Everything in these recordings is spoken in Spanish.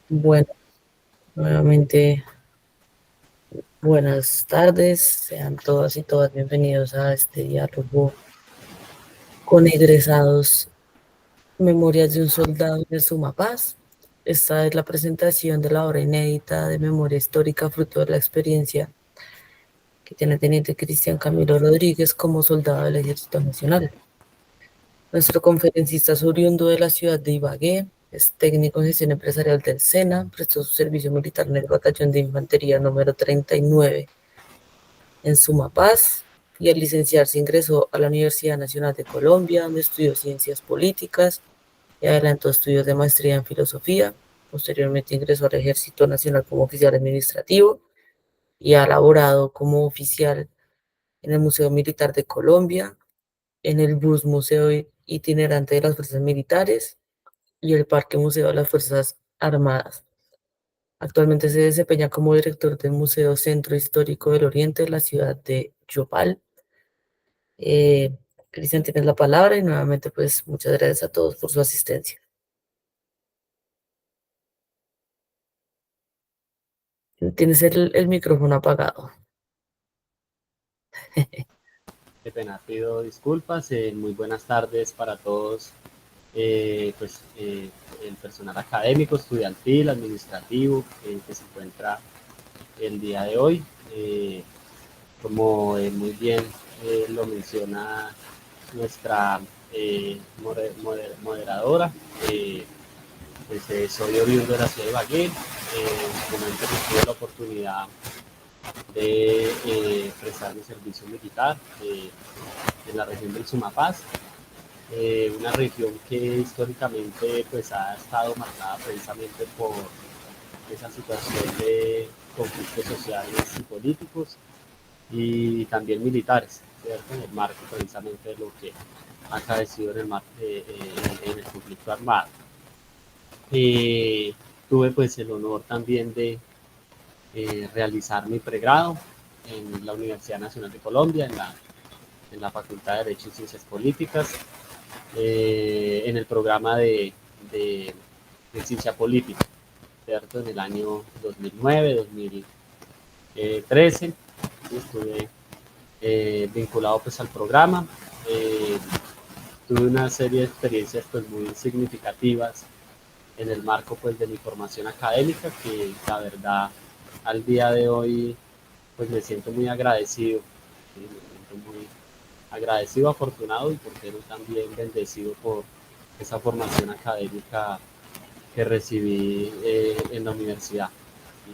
Bueno, nuevamente buenas tardes, sean todas y todas bienvenidos a este diálogo con egresados Memorias de un soldado de Sumapaz. Esta es la presentación de la obra inédita de memoria histórica fruto de la experiencia que tiene el teniente Cristian Camilo Rodríguez como soldado del Ejército Nacional. Nuestro conferencista es oriundo de la ciudad de Ibagué, es técnico en gestión empresarial del SENA, prestó su servicio militar en el batallón de infantería número 39 en Sumapaz y al licenciarse ingresó a la Universidad Nacional de Colombia, donde estudió ciencias políticas y adelantó estudios de maestría en filosofía. Posteriormente ingresó al Ejército Nacional como oficial administrativo y ha laborado como oficial en el Museo Militar de Colombia, en el Bus Museo Itinerante de las Fuerzas Militares y el Parque Museo de las Fuerzas Armadas. Actualmente se desempeña como director del Museo Centro Histórico del Oriente de la ciudad de Yopal. Eh, Cristian, tienes la palabra y nuevamente pues muchas gracias a todos por su asistencia. Tienes el micrófono apagado. Qué pena, pido disculpas. Muy buenas tardes para todos, el personal académico, estudiantil, administrativo que se encuentra el día de hoy. Como muy bien lo menciona nuestra moderadora, soy oriundo de la ciudad de Ibagué. En su momento tuve la oportunidad de prestar mi servicio militar en la región del Sumapaz, una región que históricamente pues ha estado marcada precisamente por esa situación de conflictos sociales y políticos y también militares, ¿cierto? En el marco precisamente de lo que ha acaecido en el conflicto armado. Eh, Tuve pues el honor también de realizar mi pregrado en la Universidad Nacional de Colombia, en la Facultad de Derecho y Ciencias Políticas, en el programa de ciencia política, ¿cierto? En el año 2009, 2013, estuve vinculado pues al programa. Eh, Tuve una serie de experiencias pues muy significativas en el marco pues de mi formación académica, que la verdad al día de hoy pues me siento muy agradecido, ¿sí? Me siento muy agradecido, afortunado y por qué no también bendecido por esa formación académica que recibí en la universidad. Y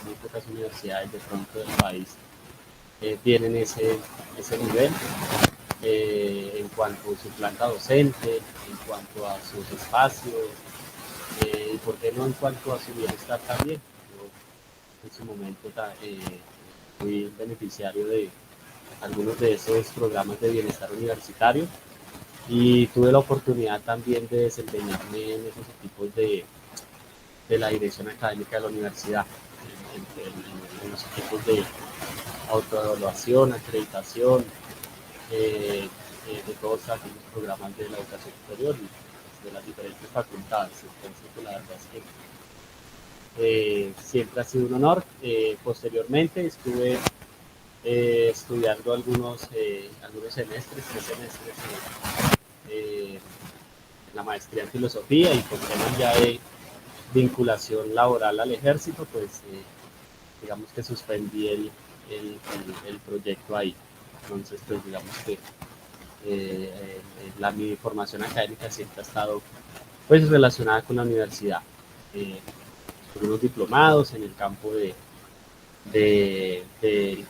muy pocas universidades de pronto del país tienen ese nivel en cuanto a su planta docente, en cuanto a sus espacios, y por qué no en cuanto a su bienestar también. Yo en su momento fui beneficiario de algunos de esos programas de bienestar universitario y tuve la oportunidad también de desempeñarme en esos equipos de la dirección académica de la universidad, en los equipos de autoevaluación, acreditación, de todos aquellos programas de la educación superior y de las diferentes facultades. Entonces, pues, la verdad es que siempre ha sido un honor. Posteriormente estuve estudiando algunos semestres, 3 semestres, en la maestría en filosofía y con temas ya de vinculación laboral al ejército, pues digamos que suspendí el proyecto ahí. Entonces, pues digamos que mi formación académica siempre ha estado pues relacionada con la universidad. Eh, Unos diplomados en el campo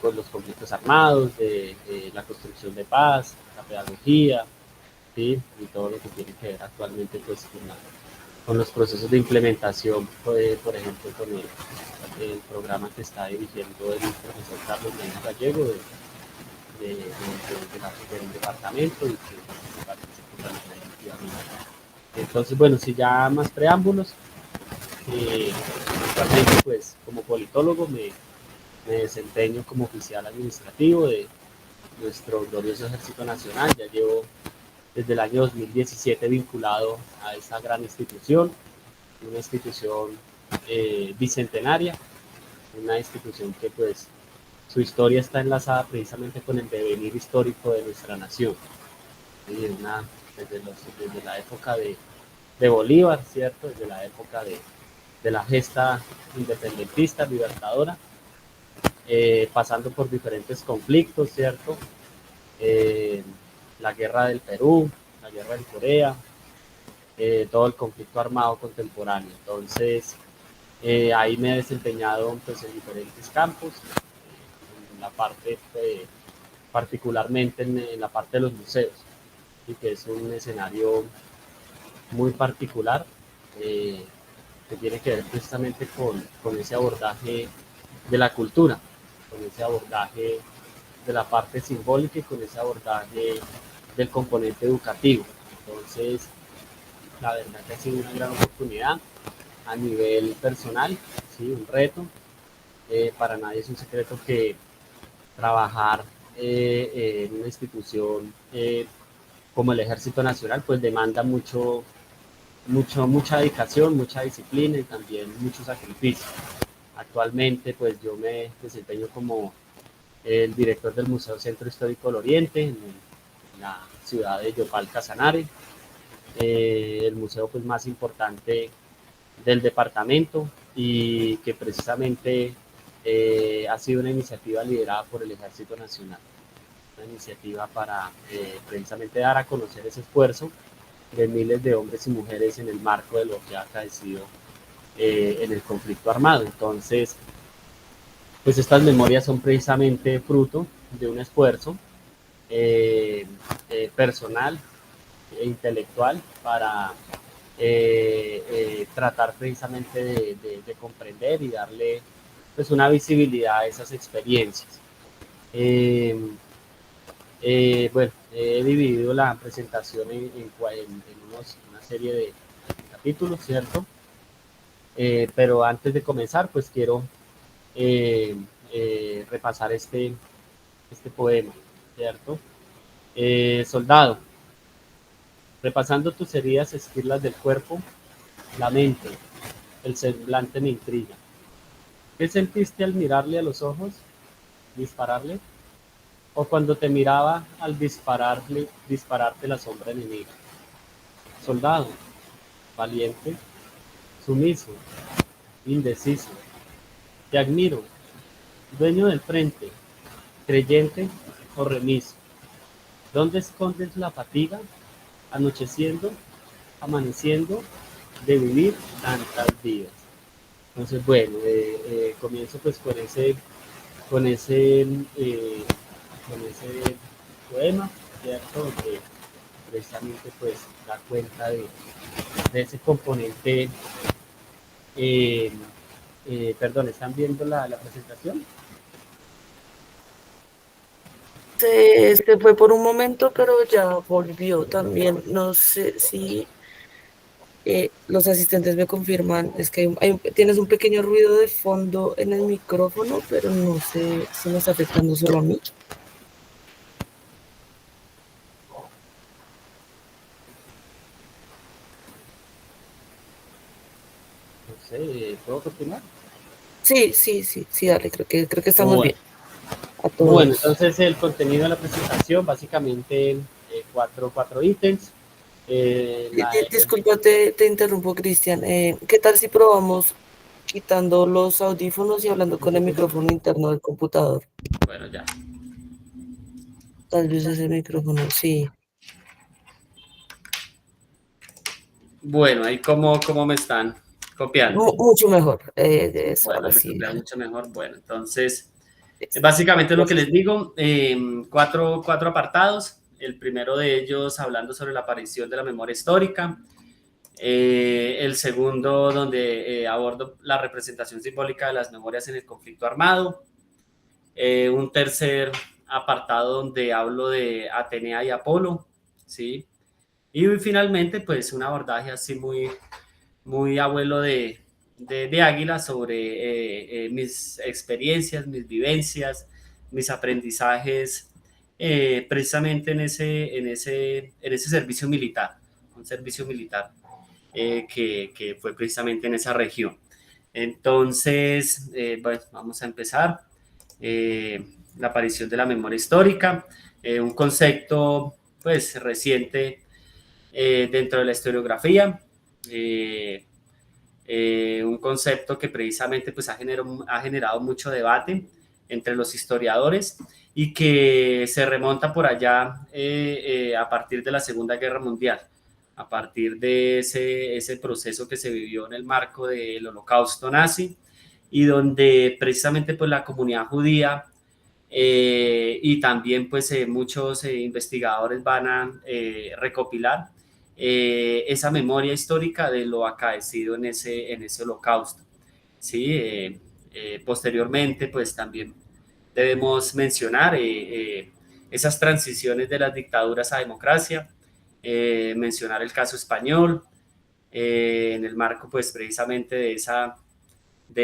con los conflictos armados, de la construcción de paz, la pedagogía, ¿sí? Y todo lo que tiene que ver actualmente pues, con los procesos de implementación, por ejemplo, con el programa que está dirigiendo el profesor Carlos Medina Gallego del departamento y que participo también activamente. Entonces, bueno, si ya más preámbulos, actualmente pues como politólogo me desempeño como oficial administrativo de nuestro glorioso Ejército Nacional. Ya llevo desde el año 2017 vinculado a esta gran institución, una institución bicentenaria, una institución que pues su historia está enlazada precisamente con el devenir histórico de nuestra nación. ¿Sí? Desde la época de Bolívar, ¿cierto? Desde la época de la gesta independentista, libertadora, pasando por diferentes conflictos, ¿cierto? Eh, la guerra del Perú, la guerra en Corea, todo el conflicto armado contemporáneo. Entonces, ahí me he desempeñado pues, en diferentes campos, en la parte, particularmente en la parte de los museos, y que es un escenario muy particular, que tiene que ver precisamente con ese abordaje de la cultura, con ese abordaje de la parte simbólica y con ese abordaje del componente educativo. Entonces, la verdad que ha sido una gran oportunidad a nivel personal, ¿sí? Un reto. Para nadie es un secreto que trabajar en una institución como el Ejército Nacional, pues demanda mucha dedicación, mucha disciplina y también mucho sacrificio. Actualmente, pues yo me desempeño como el director del Museo Centro Histórico del Oriente, en la ciudad de Yopal, Casanare, el museo pues, más importante del departamento y que precisamente ha sido una iniciativa liderada por el Ejército Nacional, una iniciativa para precisamente dar a conocer ese esfuerzo de miles de hombres y mujeres en el marco de lo que ha acaecido en el conflicto armado. Entonces, pues estas memorias son precisamente fruto de un esfuerzo personal e intelectual para tratar precisamente de comprender y darle pues una visibilidad a esas experiencias. Eh, bueno, he dividido la presentación una serie de capítulos, ¿cierto? Pero antes de comenzar, pues quiero repasar este poema, ¿cierto? Soldado, repasando tus heridas esquirlas del cuerpo, la mente, el semblante me intriga. ¿Qué sentiste al mirarle a los ojos, dispararle? ¿O cuando te miraba al dispararte la sombra enemiga? Soldado, valiente, sumiso, indeciso, te admiro, dueño del frente, creyente o remiso. ¿Dónde escondes la fatiga? Anocheciendo, amaneciendo, de vivir tantas vidas. Entonces, bueno, comienzo pues con ese, eh, con ese poema, ¿cierto? Que precisamente pues da cuenta de ese componente. eh, Perdón, ¿están viendo la presentación? Se fue por un momento, pero ya volvió también. No sé si los asistentes me confirman, es que tienes un pequeño ruido de fondo en el micrófono, pero no sé si me está afectando solo a mí. No sé, ¿puedo continuar? Sí, sí, sí, sí, dale, creo que estamos Bueno, bien. A bueno, todos. entonces el contenido de la presentación, básicamente cuatro ítems. Disculpa, te interrumpo, Cristian. ¿Qué tal si probamos quitando los audífonos y hablando ¿Un con el segundo? micrófono interno del computador? Bueno, ya. Tal vez ese micrófono, sí. Bueno, ahí cómo me están copiando. Mucho mejor. Eso, Bueno, ahora me sí. copia mucho mejor. Bueno, entonces, Listo. básicamente lo que Gracias. les digo, cuatro apartados. El primero de ellos hablando sobre la aparición de la memoria histórica. El segundo donde abordo la representación simbólica de las memorias en el conflicto armado. Un tercer apartado donde hablo de Atenea y Apolo, ¿sí? Y finalmente, pues un abordaje así muy abuelo de Águila sobre mis experiencias, mis vivencias, mis aprendizajes, precisamente en ese servicio militar, un servicio militar que fue precisamente en esa región. Entonces, bueno, vamos a empezar. La aparición de la memoria histórica, un concepto pues reciente dentro de la historiografía, un concepto que precisamente pues, ha generado mucho debate entre los historiadores y que se remonta por allá a partir de la Segunda Guerra Mundial, a partir de ese proceso que se vivió en el marco del Holocausto nazi y donde precisamente pues, la comunidad judía y también pues muchos investigadores van a recopilar esa memoria histórica de lo acaecido en ese holocausto. ¿Sí? Posteriormente pues también debemos mencionar esas transiciones de las dictaduras a democracia, mencionar el caso español, en el marco pues precisamente de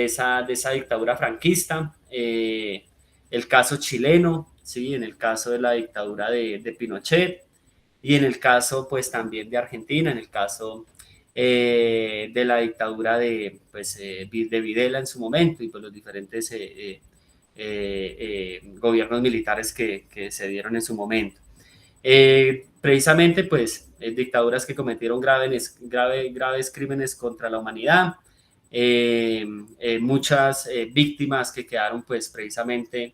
esa dictadura franquista, el caso chileno, ¿sí? En el caso de la dictadura de Pinochet y en el caso pues también de Argentina, en el caso de la dictadura de Videla en su momento y pues los diferentes gobiernos militares que se dieron en su momento. Precisamente pues dictaduras que cometieron graves crímenes contra la humanidad, muchas víctimas que quedaron pues precisamente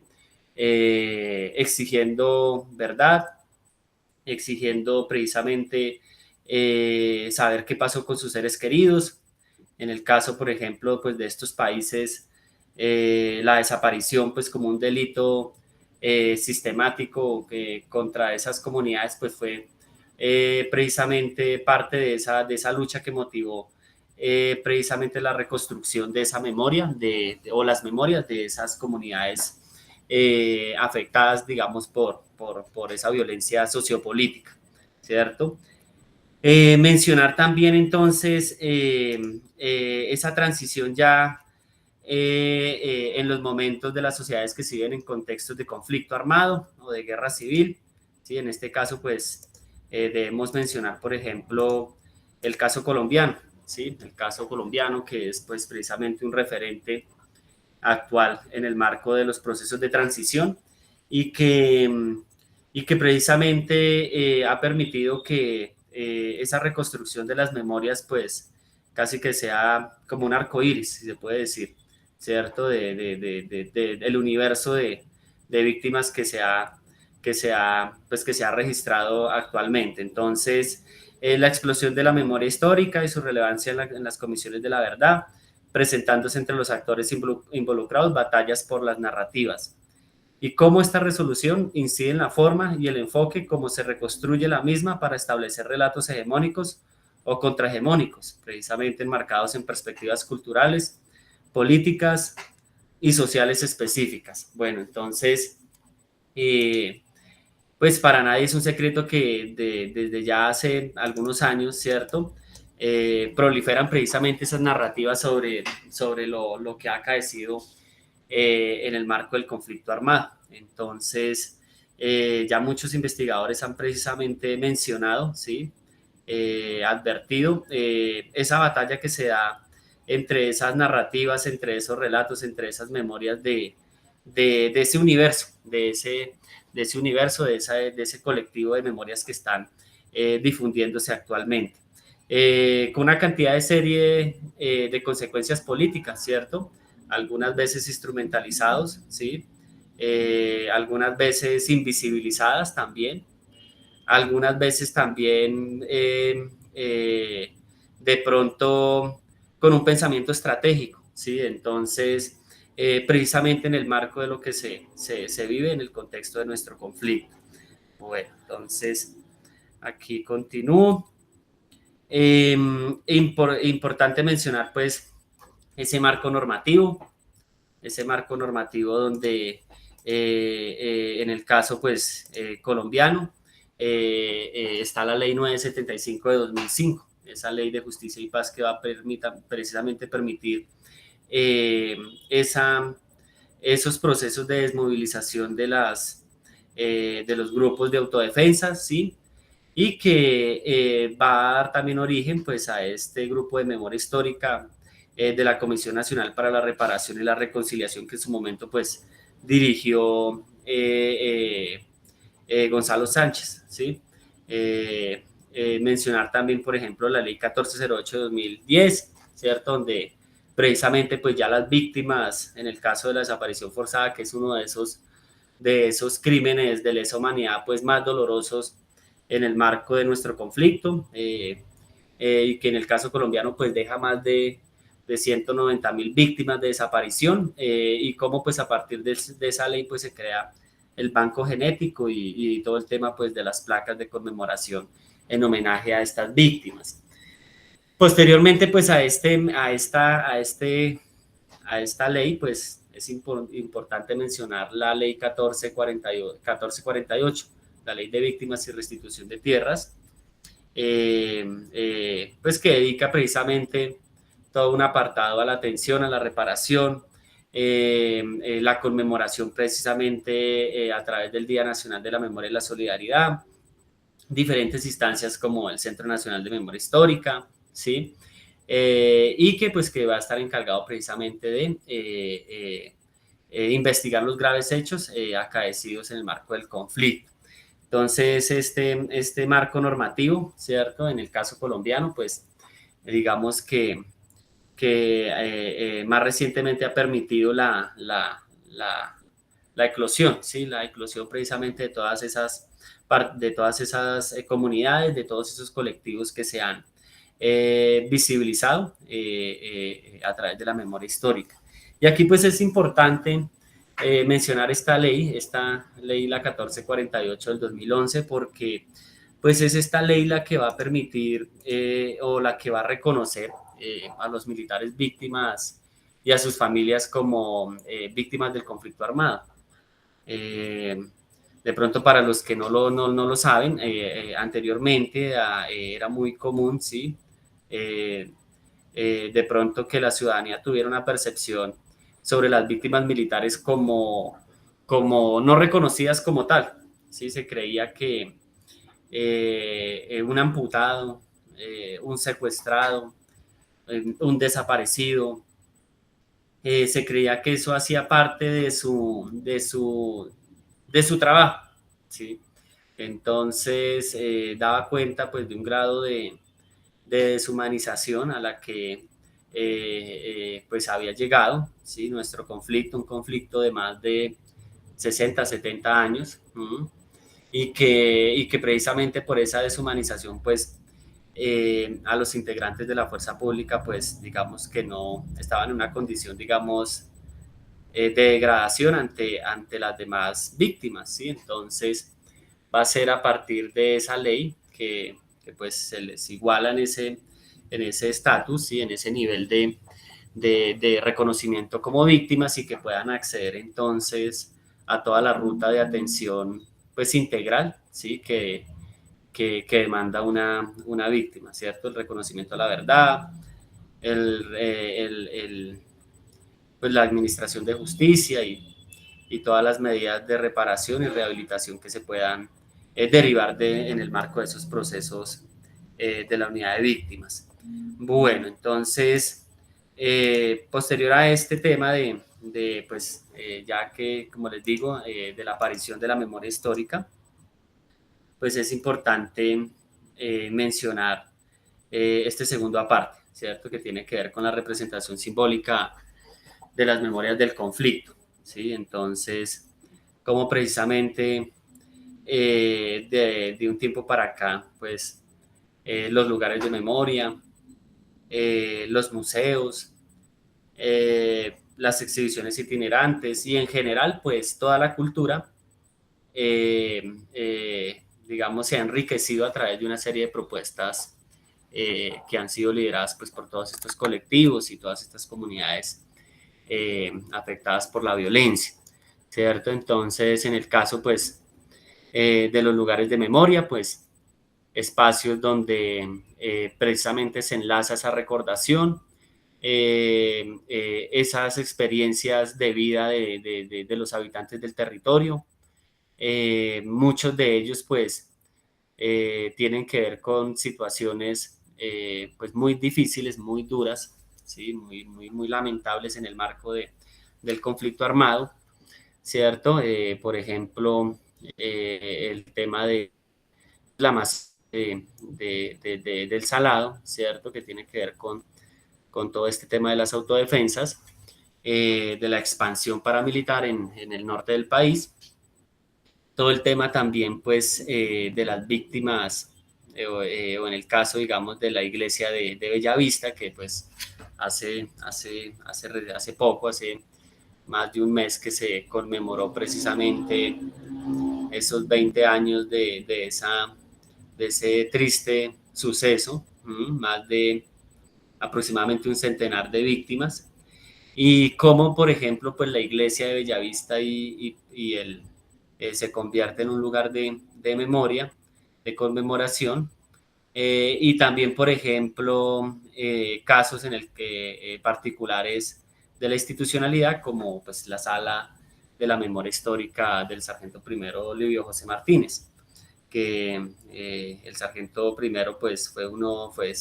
exigiendo verdad, exigiendo precisamente saber qué pasó con sus seres queridos. En el caso, por ejemplo, pues de estos países, la desaparición pues como un delito sistemático contra esas comunidades pues fue precisamente parte de esa lucha que motivó precisamente la reconstrucción de esa memoria o las memorias de esas comunidades afectadas, digamos, por esa violencia sociopolítica, ¿cierto? Mencionar también entonces esa transición ya en los momentos de las sociedades que se viven en contextos de conflicto armado o de guerra civil. ¿Sí? En este caso, pues debemos mencionar, por ejemplo, el caso colombiano, ¿sí? El caso colombiano que es pues precisamente un referente actual en el marco de los procesos de transición y que precisamente ha permitido que esa reconstrucción de las memorias pues casi que sea como un arco iris, si se puede decir, ¿cierto? Del universo de víctimas que se ha registrado actualmente. Entonces, la explosión de la memoria histórica y su relevancia en las comisiones de la verdad, presentándose entre los actores involucrados batallas por las narrativas. Y cómo esta resolución incide en la forma y el enfoque, cómo se reconstruye la misma para establecer relatos hegemónicos o contrahegemónicos, precisamente enmarcados en perspectivas culturales, políticas y sociales específicas. Bueno, entonces, pues para nadie es un secreto que desde ya hace algunos años, ¿cierto? Proliferan precisamente esas narrativas sobre lo que ha acaecido en el marco del conflicto armado. Entonces, ya muchos investigadores han precisamente mencionado, ¿sí? Advertido esa batalla que se da entre esas narrativas, entre esos relatos, entre esas memorias de ese universo, de ese universo, de ese colectivo de memorias que están difundiéndose actualmente. Con una cantidad de serie de consecuencias políticas, ¿cierto? Algunas veces instrumentalizados, ¿sí? Algunas veces invisibilizadas también, algunas veces también de pronto con un pensamiento estratégico, ¿sí? Entonces, precisamente en el marco de lo que se vive en el contexto de nuestro conflicto. Bueno, entonces, aquí continúo. Importante mencionar, pues, ese marco normativo donde en el caso, pues, colombiano, está la ley 975 de 2005, esa ley de justicia y paz que va a precisamente permitir eh, esa, esos procesos de desmovilización de los grupos de autodefensa, ¿sí? Y que va a dar también origen pues, a este grupo de memoria histórica de la Comisión Nacional para la Reparación y la Reconciliación, que en su momento pues dirigió Gonzalo Sánchez, ¿sí? Mencionar también, por ejemplo, la ley 1408 de 2010, ¿cierto? Donde precisamente pues ya las víctimas, en el caso de la desaparición forzada, que es uno de esos crímenes de lesa humanidad pues más dolorosos en el marco de nuestro conflicto, y que en el caso colombiano pues deja más de 190.000 víctimas de desaparición, y cómo pues a partir de esa ley pues se crea el banco genético y todo el tema pues de las placas de conmemoración en homenaje a estas víctimas. Posteriormente pues a esta ley pues es importante mencionar la ley 1448, la ley de víctimas y restitución de tierras, pues que dedica precisamente todo un apartado a la atención, a la reparación, la conmemoración precisamente a través del Día Nacional de la Memoria y la Solidaridad, diferentes instancias como el Centro Nacional de Memoria Histórica, ¿sí? Y que pues que va a estar encargado precisamente de investigar los graves hechos acaecidos en el marco del conflicto. Entonces, este marco normativo, ¿cierto? En el caso colombiano, pues digamos que más recientemente ha permitido la eclosión, ¿sí? La eclosión precisamente de todas esas comunidades, de todos esos colectivos que se han visibilizado a través de la memoria histórica. Y aquí pues es importante mencionar esta ley la 1448 del 2011, porque pues es esta ley la que va a permitir o la que va a reconocer a los militares víctimas y a sus familias como víctimas del conflicto armado. Eh, de pronto para los que no lo saben, anteriormente era muy común, ¿sí? Eh, de pronto que la ciudadanía tuviera una percepción sobre las víctimas militares como no reconocidas como tal, ¿sí? Se creía que un amputado, un secuestrado, un desaparecido, se creía que eso hacía parte de su trabajo, ¿sí? Entonces daba cuenta pues de un grado de deshumanización a la que pues había llegado, ¿sí? Nuestro conflicto, un conflicto de más de 60, 70 años, y que precisamente por esa deshumanización pues a los integrantes de la fuerza pública pues digamos que no estaban en una condición digamos de degradación ante las demás víctimas, ¿sí? Entonces va a ser a partir de esa ley que pues se les iguala en ese estatus, ¿sí? En ese nivel de reconocimiento como víctimas, y que puedan acceder entonces a toda la ruta de atención pues integral, ¿sí? Que demanda una víctima, ¿cierto? El reconocimiento a la verdad, el, pues la administración de justicia y todas las medidas de reparación y rehabilitación que se puedan derivar en el marco de esos procesos de la unidad de víctimas. Bueno, entonces, posterior a este tema pues, ya que, como les digo, de la aparición de la memoria histórica, pues es importante mencionar este segundo aparte, ¿cierto? Que tiene que ver con la representación simbólica de las memorias del conflicto, ¿sí? Entonces, como precisamente de un tiempo para acá, pues los lugares de memoria, los museos, las exhibiciones itinerantes y en general, pues toda la cultura, digamos, se ha enriquecido a través de una serie de propuestas que han sido lideradas pues, por todos estos colectivos y todas estas comunidades afectadas por la violencia, ¿cierto? Entonces, en el caso, pues, de los lugares de memoria, pues, espacios donde precisamente se enlaza esa recordación, esas experiencias de vida de los habitantes del territorio. Muchos de ellos, pues, tienen que ver con situaciones, pues, muy difíciles, muy duras, ¿sí? Muy lamentables en el marco del conflicto armado, ¿cierto? Por ejemplo, el tema de la masa del salado, ¿cierto? Que tiene que ver con todo este tema de las autodefensas, de la expansión paramilitar en el norte del país, todo el tema también, pues, de las víctimas, o en el caso, digamos, de la iglesia de Bellavista, que pues hace poco, hace más de un mes que se conmemoró precisamente esos 20 años de ese triste suceso, más de aproximadamente un centenar de víctimas, y cómo, por ejemplo, pues la iglesia de Bellavista se convierte en un lugar de memoria, de conmemoración, y también, por ejemplo, casos en el que particulares de la institucionalidad, como pues la sala de la memoria histórica del sargento primero Livio José Martínez, que el sargento primero pues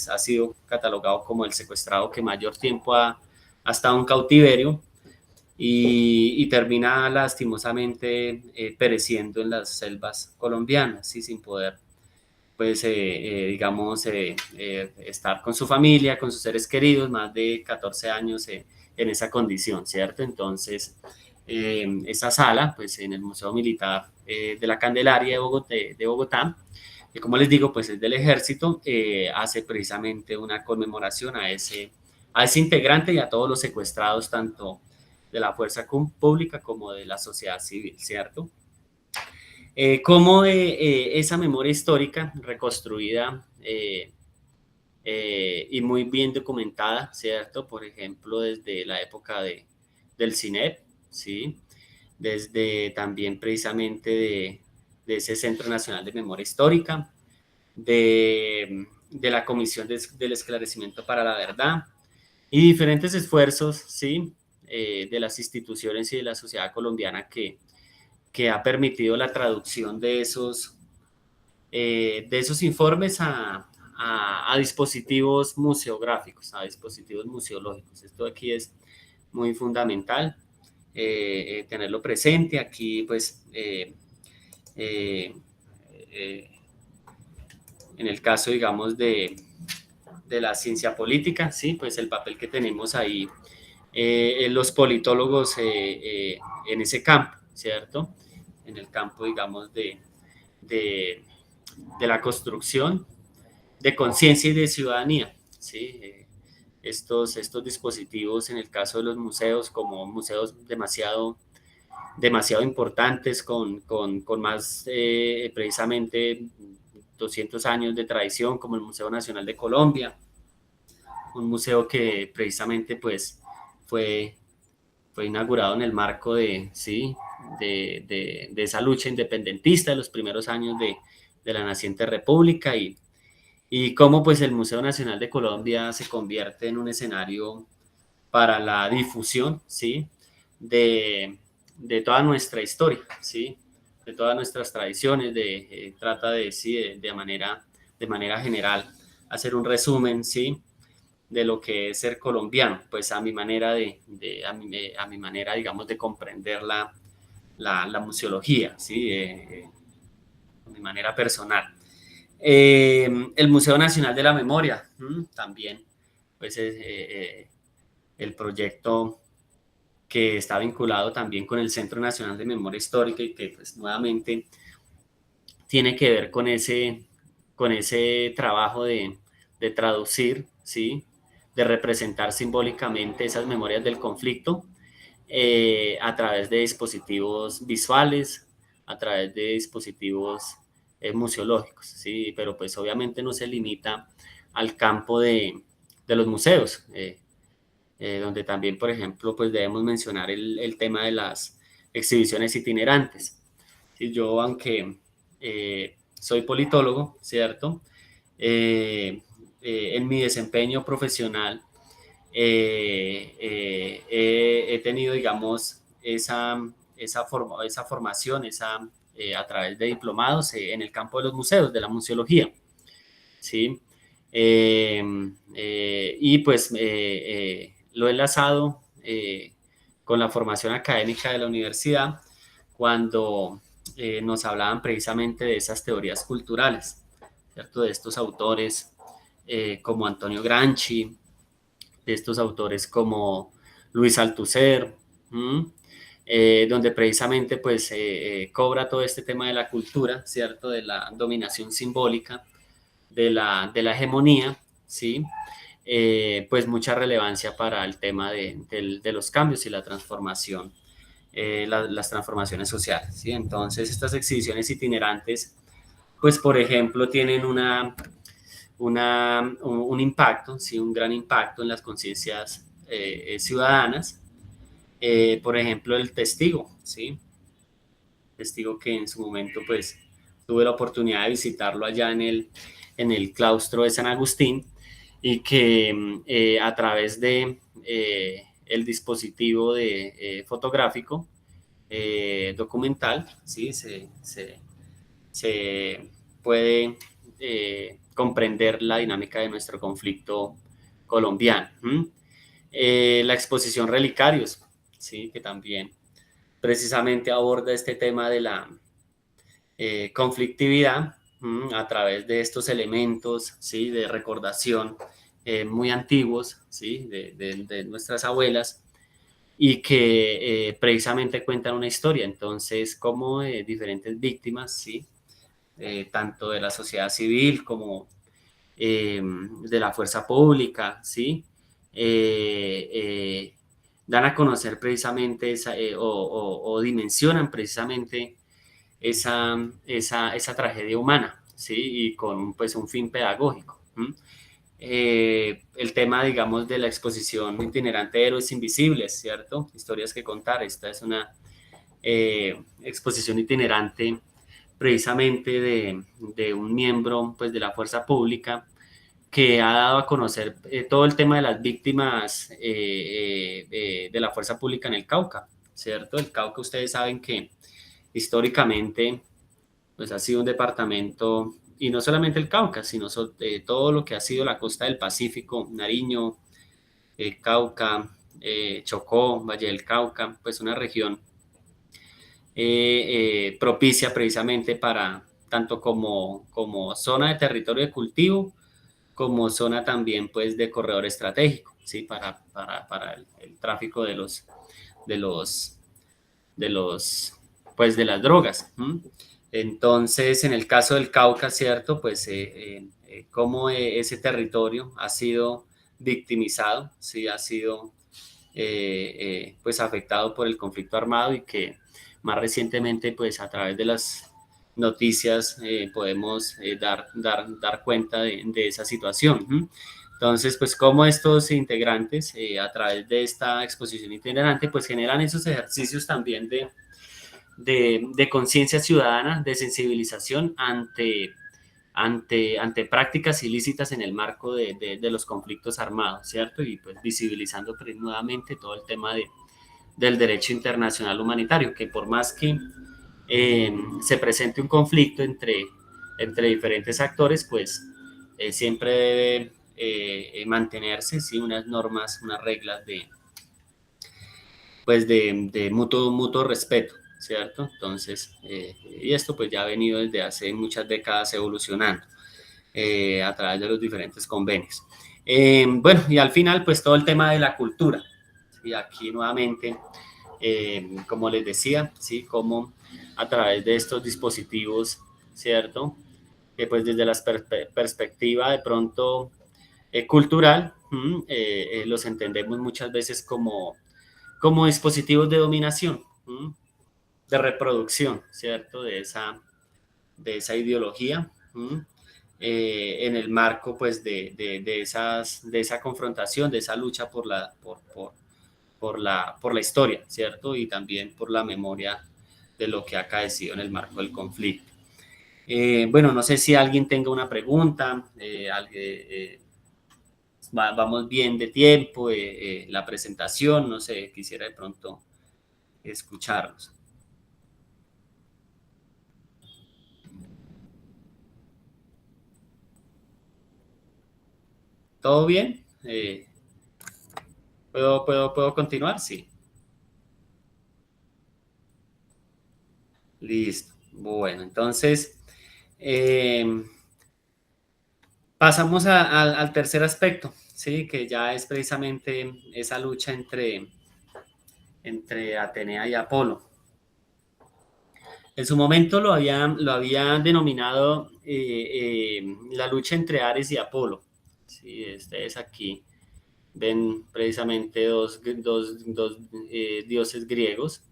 ha sido catalogado como el secuestrado que mayor tiempo ha estado en cautiverio, y termina lastimosamente pereciendo en las selvas colombianas, ¿sí? Sin poder, pues, digamos, estar con su familia, con sus seres queridos, más de 14 años en esa condición, ¿cierto? Entonces, esa sala, pues, en el Museo Militar de la Candelaria de Bogotá, que, como les digo, pues es del ejército, hace precisamente una conmemoración a ese integrante y a todos los secuestrados, tanto de la fuerza pública como de la sociedad civil, ¿cierto? Cómo esa memoria histórica reconstruida y muy bien documentada, ¿cierto? Por ejemplo, desde la época del CINEP, ¿sí? Desde también precisamente de ese Centro Nacional de Memoria Histórica, de la Comisión del Esclarecimiento para la Verdad, y diferentes esfuerzos, ¿sí? De las instituciones y de la sociedad colombiana que ha permitido la traducción de esos informes a dispositivos museográficos, a dispositivos museológicos. Esto aquí es muy fundamental, tenerlo presente. Aquí, pues, eh, eh, en el caso, digamos, de la ciencia política, ¿sí? Pues el papel que tenemos ahí, los politólogos en ese campo, ¿cierto? En el campo, digamos, de, de la construcción de conciencia y de ciudadanía, ¿sí? Estos dispositivos, en el caso de los museos, como museos demasiado importantes, con más precisamente 200 años de tradición, como el Museo Nacional de Colombia, un museo que precisamente pues fue, fue inaugurado en el marco ¿sí? de esa lucha independentista de los primeros años de la naciente república, y cómo pues el Museo Nacional de Colombia se convierte en un escenario para la difusión, ¿sí? De toda nuestra historia, ¿sí? De todas nuestras tradiciones, trata sí, de manera general hacer un resumen, ¿sí? De lo que es ser colombiano, pues a mi manera a mi manera, digamos, de comprender la museología, ¿sí? A mi manera personal. El Museo Nacional de la Memoria, también, pues es el proyecto que está vinculado también con el Centro Nacional de Memoria Histórica, y que pues nuevamente tiene que ver con ese trabajo de traducir, ¿sí? De representar simbólicamente esas memorias del conflicto a través de dispositivos visuales, a través de dispositivos museológicos, ¿sí? Pero pues obviamente no se limita al campo de los museos, donde también, por ejemplo, pues debemos mencionar el tema de las exhibiciones itinerantes. ¿Sí? Yo, aunque soy politólogo, ¿cierto? En mi desempeño profesional he tenido, digamos, esa formación a través de diplomados en el campo de los museos, de la museología, ¿sí? Y pues lo he enlazado con la formación académica de la universidad cuando nos hablaban precisamente de esas teorías culturales, ¿cierto? De estos autores como Antonio Gramsci, de estos autores como Luis Althusser, donde precisamente pues cobra todo este tema de la cultura, ¿cierto? De la dominación simbólica, de la hegemonía, ¿sí? Pues mucha relevancia para el tema de los cambios y la transformación, las transformaciones sociales, ¿sí? Entonces estas exhibiciones itinerantes, pues por ejemplo, tienen un impacto, ¿sí? Un gran impacto en las conciencias ciudadanas. Por ejemplo, el testigo, ¿sí? Testigo que en su momento pues tuve la oportunidad de visitarlo allá en el claustro de San Agustín y que a través de el dispositivo fotográfico documental, ¿sí? Se puede comprender la dinámica de nuestro conflicto colombiano. La exposición Relicarios, ¿sí? Que también precisamente aborda este tema de la conflictividad a través de estos elementos, ¿sí? De recordación muy antiguos, ¿sí? De nuestras abuelas y que precisamente cuentan una historia. Entonces, como diferentes víctimas, ¿sí? Tanto de la sociedad civil como de la fuerza pública, ¿sí? Eh, eh, Dan a conocer precisamente o dimensionan precisamente esa tragedia humana, ¿sí? Y con pues un fin pedagógico. El tema, digamos, de la exposición itinerante de Héroes Invisibles, ¿cierto? Historias que contar. Esta es una exposición itinerante precisamente de un miembro pues, de la fuerza pública que ha dado a conocer todo el tema de las víctimas de la fuerza pública en el Cauca, ¿cierto? El Cauca, ustedes saben que históricamente pues ha sido un departamento, y no solamente el Cauca, sino todo lo que ha sido la costa del Pacífico, Nariño, Cauca, Chocó, Valle del Cauca, pues una región propicia precisamente para tanto como zona de territorio de cultivo, como zona también pues de corredor estratégico, ¿sí? Para el tráfico de los, de los, pues de las drogas. Entonces, en el caso del Cauca, ¿cierto? Pues cómo ese territorio ha sido victimizado, ¿sí? Ha sido pues afectado por el conflicto armado y que más recientemente pues a través de las noticias podemos dar cuenta de esa situación. Entonces, pues como estos integrantes a través de esta exposición itinerante pues generan esos ejercicios también de conciencia ciudadana, de sensibilización ante prácticas ilícitas en el marco de los conflictos armados, ¿cierto? Y pues visibilizando pues, nuevamente todo el tema del derecho internacional humanitario, que por más que se presente un conflicto entre diferentes actores, pues siempre debe mantenerse, ¿sí? Unas normas, unas reglas pues de mutuo respeto, ¿cierto? Entonces, y esto pues ya ha venido desde hace muchas décadas evolucionando a través de los diferentes convenios. Bueno, y al final pues todo el tema de la cultura, y aquí nuevamente, como les decía, ¿sí? Como a través de estos dispositivos, ¿cierto? Que pues desde la perspectiva de pronto cultural, los entendemos muchas veces como dispositivos de dominación, de reproducción, ¿cierto? De esa ideología, en el marco, pues, de esa confrontación, de esa lucha por la historia, ¿cierto? Y también por la memoria de lo que ha acaecido en el marco del conflicto. Bueno, no sé si alguien tenga una pregunta, vamos bien de tiempo, la presentación, no sé, quisiera de pronto escucharlos. ¿Todo bien? ¿Puedo continuar? Sí. Listo. Bueno, entonces eh, pasamos al tercer aspecto, ¿sí? Que ya es precisamente esa lucha entre Atenea y Apolo. En su momento lo había denominado la lucha entre Ares y Apolo. Sí, ustedes aquí ven precisamente dos dioses griegos.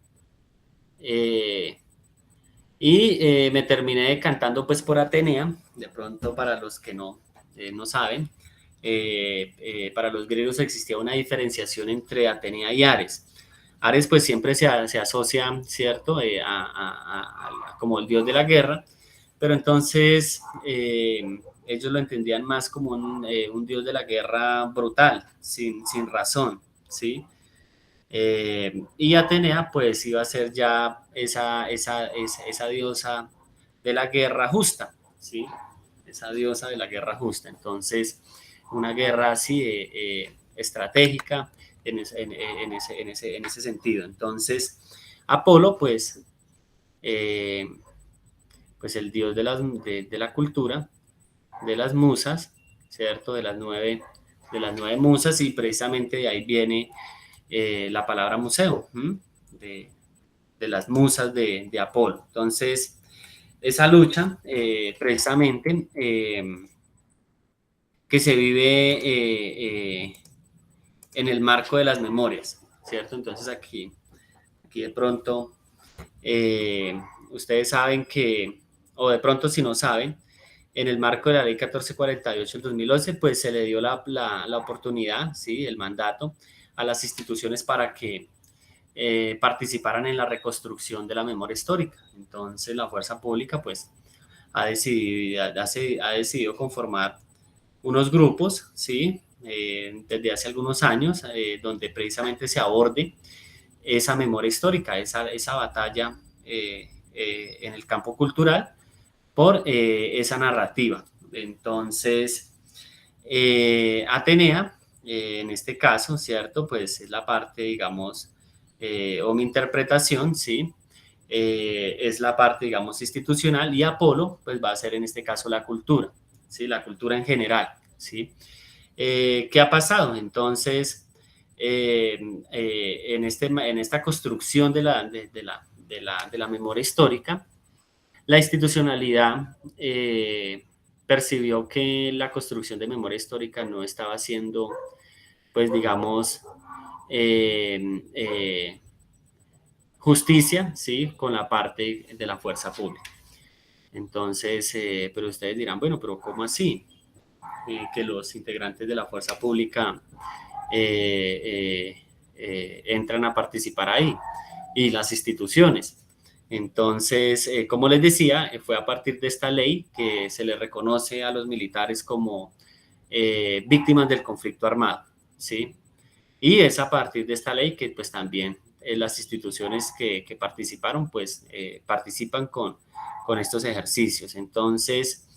Eh, me terminé decantando pues por Atenea, de pronto para los que no saben. Para los griegos existía una diferenciación entre Atenea y Ares. Ares pues siempre se asocia, ¿cierto?, como el dios de la guerra, pero entonces ellos lo entendían más como un dios de la guerra brutal, sin razón, ¿sí? Y Atenea pues iba a ser ya esa diosa de la guerra justa, ¿sí? Esa diosa de la guerra justa. Entonces, una guerra así estratégica en ese sentido. Entonces, Apolo, eh, pues el dios de la cultura, de las musas, ¿cierto? De las nueve musas, y precisamente de ahí viene la palabra museo, de, de las musas de Apolo. Entonces, esa lucha, precisamente, que se vive en el marco de las memorias, ¿cierto? Entonces, aquí de pronto, ustedes saben que, o de pronto si no saben, en el marco de la ley 1448 del 2011, pues se le dio la oportunidad, ¿sí? El mandato a las instituciones para que participaran en la reconstrucción de la memoria histórica. Entonces la fuerza pública pues ha decidido conformar unos grupos, ¿sí? Desde hace algunos años, donde precisamente se aborde esa memoria histórica, esa batalla en el campo cultural por esa narrativa. Entonces, Atenea, en este caso, ¿cierto? Pues es la parte, digamos, o mi interpretación, ¿sí? Es la parte, digamos, institucional, y Apolo, pues va a ser en este caso la cultura, ¿sí? La cultura en general, ¿sí? ¿Qué ha pasado? Entonces, en esta construcción de la memoria histórica, la institucionalidad percibió que la construcción de memoria histórica no estaba siendo, pues digamos, eh, eh, justicia, ¿sí? Con la parte de la fuerza pública. Entonces, pero ustedes dirán, bueno, pero ¿cómo así? Que los integrantes de la fuerza pública entran a participar ahí, y las instituciones. Entonces, como les decía, fue a partir de esta ley que se le reconoce a los militares como víctimas del conflicto armado, ¿sí? Y es a partir de esta ley que pues también las instituciones que participaron pues participan con estos ejercicios. Entonces,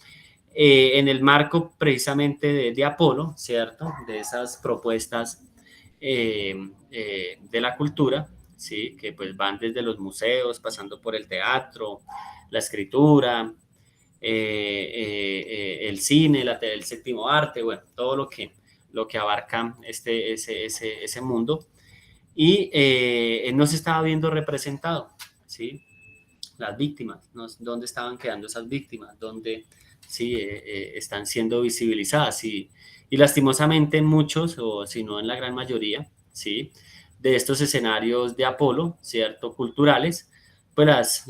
en el marco precisamente de Apolo, ¿cierto? De esas propuestas de la cultura, ¿sí? Que pues van desde los museos, pasando por el teatro, la escritura, el cine, el séptimo arte, bueno, todo lo que abarca ese mundo. Y no se estaba viendo representado, ¿sí? Las víctimas, ¿no? ¿Dónde estaban quedando esas víctimas? ¿Dónde sí, están siendo visibilizadas? Y lastimosamente en muchos, o si no en la gran mayoría, ¿sí? De estos escenarios de Apolo, ¿cierto? Culturales, pues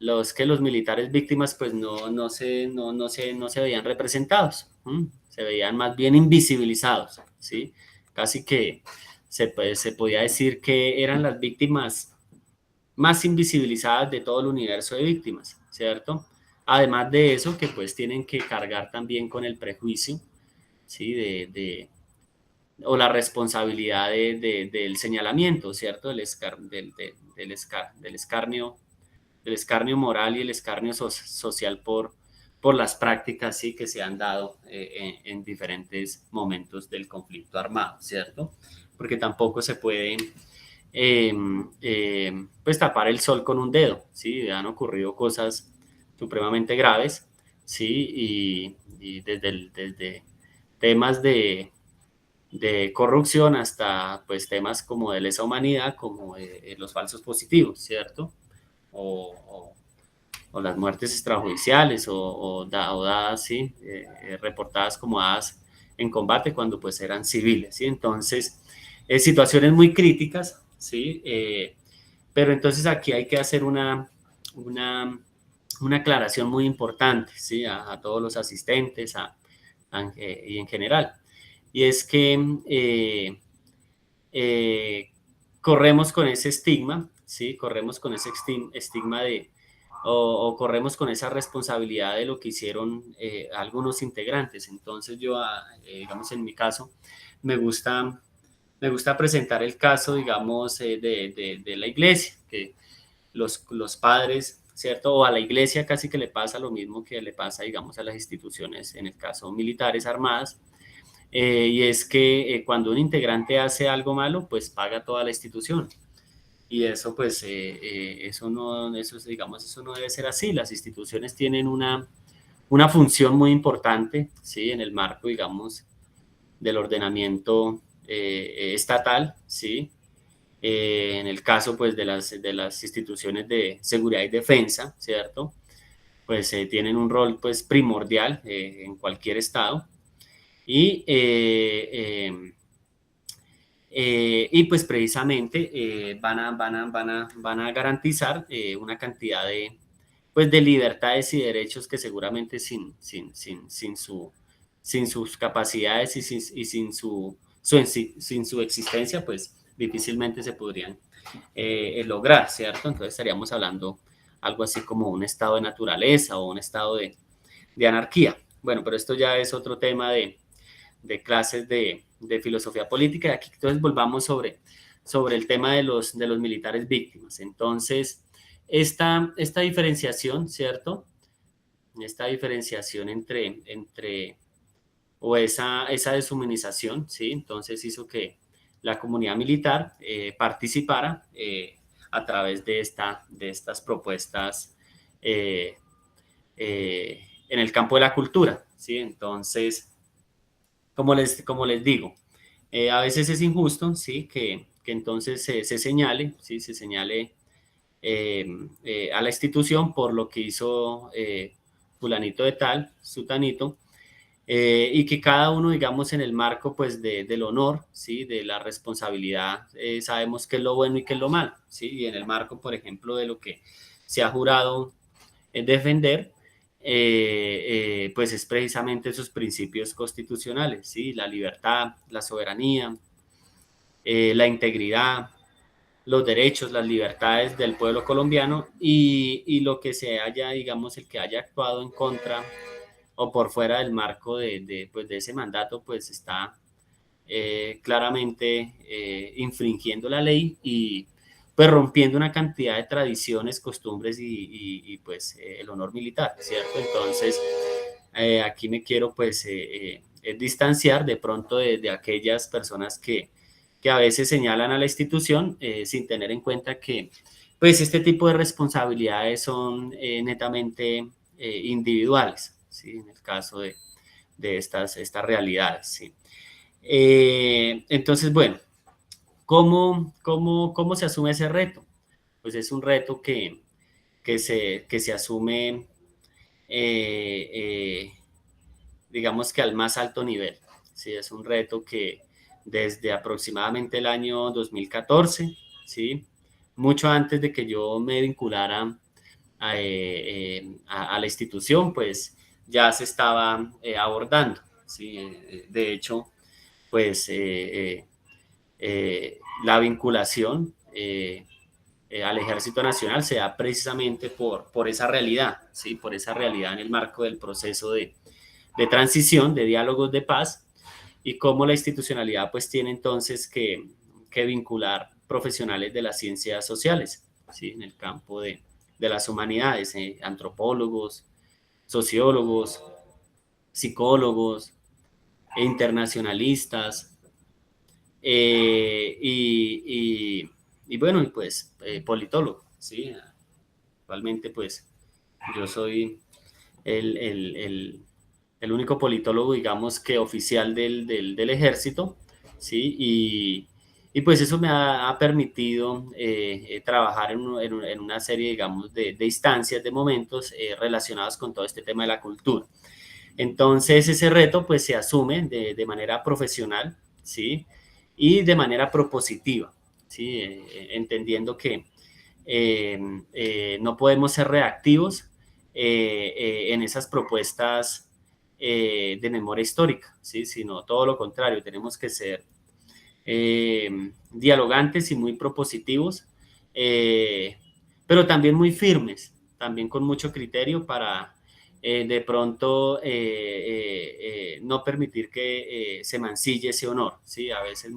los militares víctimas pues no se veían representados, se veían más bien invisibilizados, ¿sí? Casi que se podía decir que eran las víctimas más invisibilizadas de todo el universo de víctimas, ¿cierto? Además de eso, que pues tienen que cargar también con el prejuicio, ¿sí? O la responsabilidad del señalamiento, ¿cierto? Del escarnio moral y el escarnio social por las prácticas, sí, que se han dado en diferentes momentos del conflicto armado, ¿cierto? Porque tampoco se puede pues tapar el sol con un dedo, ¿sí? Han ocurrido cosas supremamente graves, ¿sí? Y desde temas de corrupción hasta pues temas como de lesa humanidad, como los falsos positivos, ¿cierto? O, o, o las muertes extrajudiciales o dadas, ¿sí? Reportadas como dadas en combate cuando pues eran civiles, ¿sí? Entonces, situaciones muy críticas, ¿sí? Pero entonces aquí hay que hacer una, una aclaración muy importante, ¿sí? A todos los asistentes y en general. Y es que eh, corremos con ese estigma, ¿sí? Corremos con ese estigma o corremos con esa responsabilidad de lo que hicieron algunos integrantes. Entonces yo, digamos, en mi caso, me gusta, me gusta presentar el caso, digamos, de la iglesia, que los padres, ¿cierto? O a la iglesia casi que le pasa lo mismo que le pasa, digamos, a las instituciones, en el caso militares armadas, y es que cuando un integrante hace algo malo, pues paga toda la institución. Y eso, pues, eso no, eso, digamos, eso no debe ser así. Las instituciones tienen una función muy importante, ¿sí? En el marco, digamos, del ordenamiento estatal, ¿sí? En el caso, pues, de las instituciones de seguridad y defensa, ¿cierto? Pues tienen un rol, pues, primordial en cualquier estado. Y y pues precisamente van a garantizar una cantidad pues de libertades y derechos que seguramente sin sus capacidades sin su existencia, pues difícilmente se podrían lograr, ¿cierto? Entonces estaríamos hablando algo así como un estado de naturaleza o un estado de anarquía. Bueno, pero esto ya es otro tema de clases de filosofía política. Y aquí entonces volvamos sobre el tema de los militares víctimas. Entonces, esta diferenciación, ¿cierto? Esta diferenciación o esa deshumanización, ¿sí? Entonces hizo que la comunidad militar participara a través de estas propuestas en el campo de la cultura, ¿sí? Entonces, como les digo, a veces es injusto, ¿sí? Que entonces se señale, ¿sí? Se señale a la institución por lo que hizo fulanito de tal, sutanito, y que cada uno, digamos, en el marco, pues, del honor, ¿sí? De la responsabilidad, sabemos qué es lo bueno y qué es lo malo, ¿sí? Y en el marco, por ejemplo, de lo que se ha jurado defender, pues es precisamente esos principios constitucionales, ¿sí? La libertad, la soberanía, la integridad, los derechos, las libertades del pueblo colombiano y lo que se haya, digamos, el que haya actuado en contra o por fuera del marco pues de ese mandato, pues está claramente infringiendo la ley y pues rompiendo una cantidad de tradiciones, costumbres pues el honor militar, ¿cierto? Entonces, aquí me quiero pues distanciar de pronto de aquellas personas que a veces señalan a la institución sin tener en cuenta que pues este tipo de responsabilidades son netamente individuales, ¿sí? En el caso de estas realidades, ¿sí? Entonces, bueno, ¿cómo se asume ese reto? Pues es un reto que se asume, eh, eh, digamos que al más alto nivel. ¿Sí? Es un reto que desde aproximadamente el año 2014, ¿sí? Mucho antes de que yo me vinculara a la institución, pues ya se estaba abordando. ¿Sí? De hecho, pues la vinculación al Ejército Nacional se da precisamente por esa realidad, ¿sí? Por esa realidad en el marco del proceso de transición, de diálogos de paz, y cómo la institucionalidad pues tiene entonces que vincular profesionales de las ciencias sociales, ¿sí? En el campo de las humanidades, antropólogos, sociólogos, psicólogos, internacionalistas, y bueno, y pues politólogo, ¿sí? Actualmente pues yo soy el único politólogo, digamos, que oficial del ejército, ¿sí? Y pues eso me ha permitido trabajar en una serie, digamos, de instancias, de momentos relacionados con todo este tema de la cultura. Entonces ese reto pues se asume de manera profesional, ¿sí? Y de manera propositiva, ¿sí? Entendiendo que no podemos ser reactivos en esas propuestas de memoria histórica, ¿sí? Sino todo lo contrario, tenemos que ser dialogantes y muy propositivos, pero también muy firmes, también con mucho criterio para de pronto no permitir que se mancille ese honor, ¿sí? A veces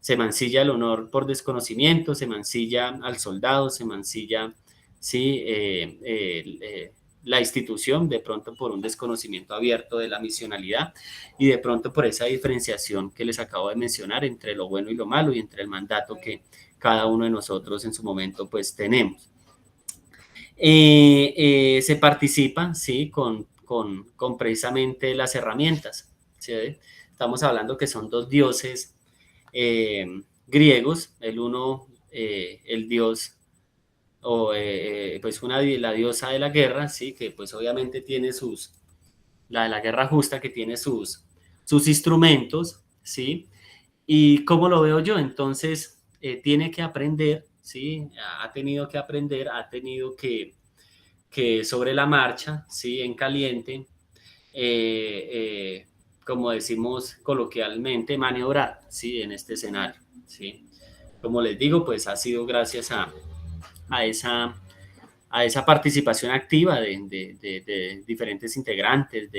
se mancilla el honor por desconocimiento, se mancilla al soldado, se mancilla, ¿sí? La institución, de pronto por un desconocimiento abierto de la misionalidad y de pronto por esa diferenciación que les acabo de mencionar entre lo bueno y lo malo y entre el mandato que cada uno de nosotros en su momento pues tenemos. Se participa, ¿sí? Con precisamente las herramientas, ¿sí? Estamos hablando que son dos dioses griegos, el uno, el dios o pues la diosa de la guerra, ¿sí? Que pues obviamente tiene la de la guerra justa, que tiene sus instrumentos, ¿sí? ¿Y cómo lo veo yo? Entonces, tiene que aprender, ¿sí? Ha tenido que aprender, ha tenido que sobre la marcha, ¿sí? En caliente, como decimos coloquialmente, maniobrar, ¿sí? En este escenario, ¿sí? Como les digo, pues ha sido gracias a esa participación activa de diferentes integrantes,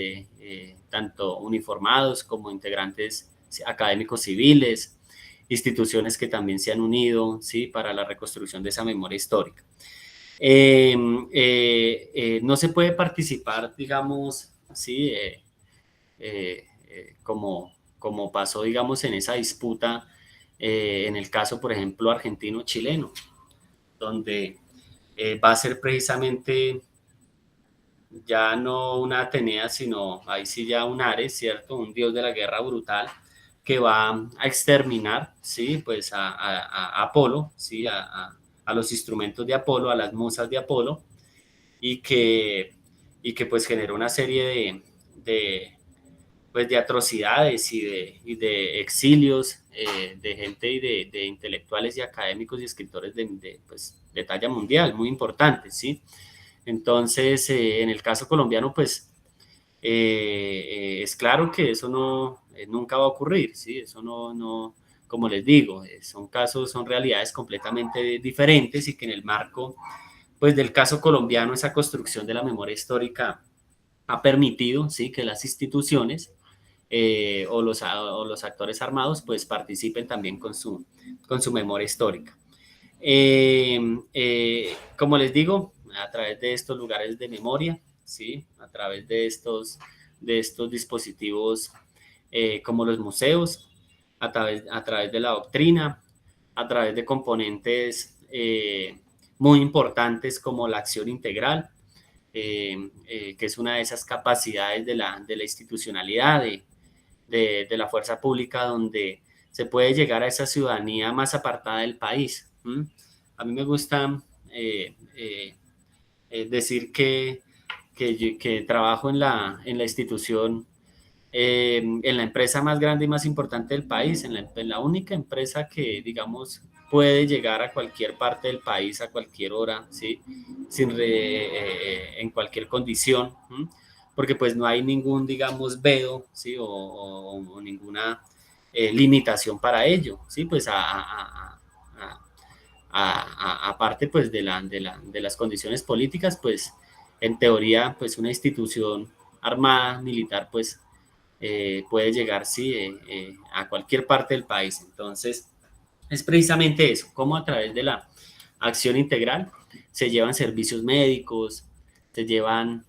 tanto uniformados como integrantes académicos civiles, instituciones que también se han unido, ¿sí? Para la reconstrucción de esa memoria histórica. No se puede participar, digamos, ¿sí? Como pasó, digamos, en esa disputa, en el caso, por ejemplo, argentino-chileno, donde va a ser precisamente ya no una Atenea, sino ahí sí ya un Ares, ¿cierto? Un dios de la guerra brutal que va a exterminar, ¿sí? Pues a Apolo, ¿sí? A los instrumentos de Apolo, a las musas de Apolo, y que pues generó una serie pues de atrocidades y de exilios de gente y de intelectuales y académicos y escritores pues, de talla mundial, muy importantes, ¿sí? Entonces, en el caso colombiano, pues es claro que eso no, nunca va a ocurrir, ¿sí? Eso no como les digo, son casos, son realidades completamente diferentes y que en el marco, pues, del caso colombiano, esa construcción de la memoria histórica ha permitido, ¿sí? Que las instituciones o los actores armados pues participen también con su memoria histórica. Como les digo, a través de estos lugares de memoria, ¿sí? A través de estos dispositivos como los museos, a través de la doctrina, a través de componentes muy importantes como la acción integral, que es una de esas capacidades de la institucionalidad, de la fuerza pública, donde se puede llegar a esa ciudadanía más apartada del país. A mí me gusta decir que trabajo en la institución, en la empresa más grande y más importante del país, en la única empresa que, digamos, puede llegar a cualquier parte del país a cualquier hora, ¿sí? En cualquier condición, porque pues no hay ningún, digamos, vedo, ¿sí? O ninguna limitación para ello, ¿sí? Pues aparte pues de las condiciones políticas, pues en teoría pues una institución armada, militar, pues puede llegar, sí, a cualquier parte del país. Entonces, es precisamente eso, cómo a través de la acción integral se llevan servicios médicos, se llevan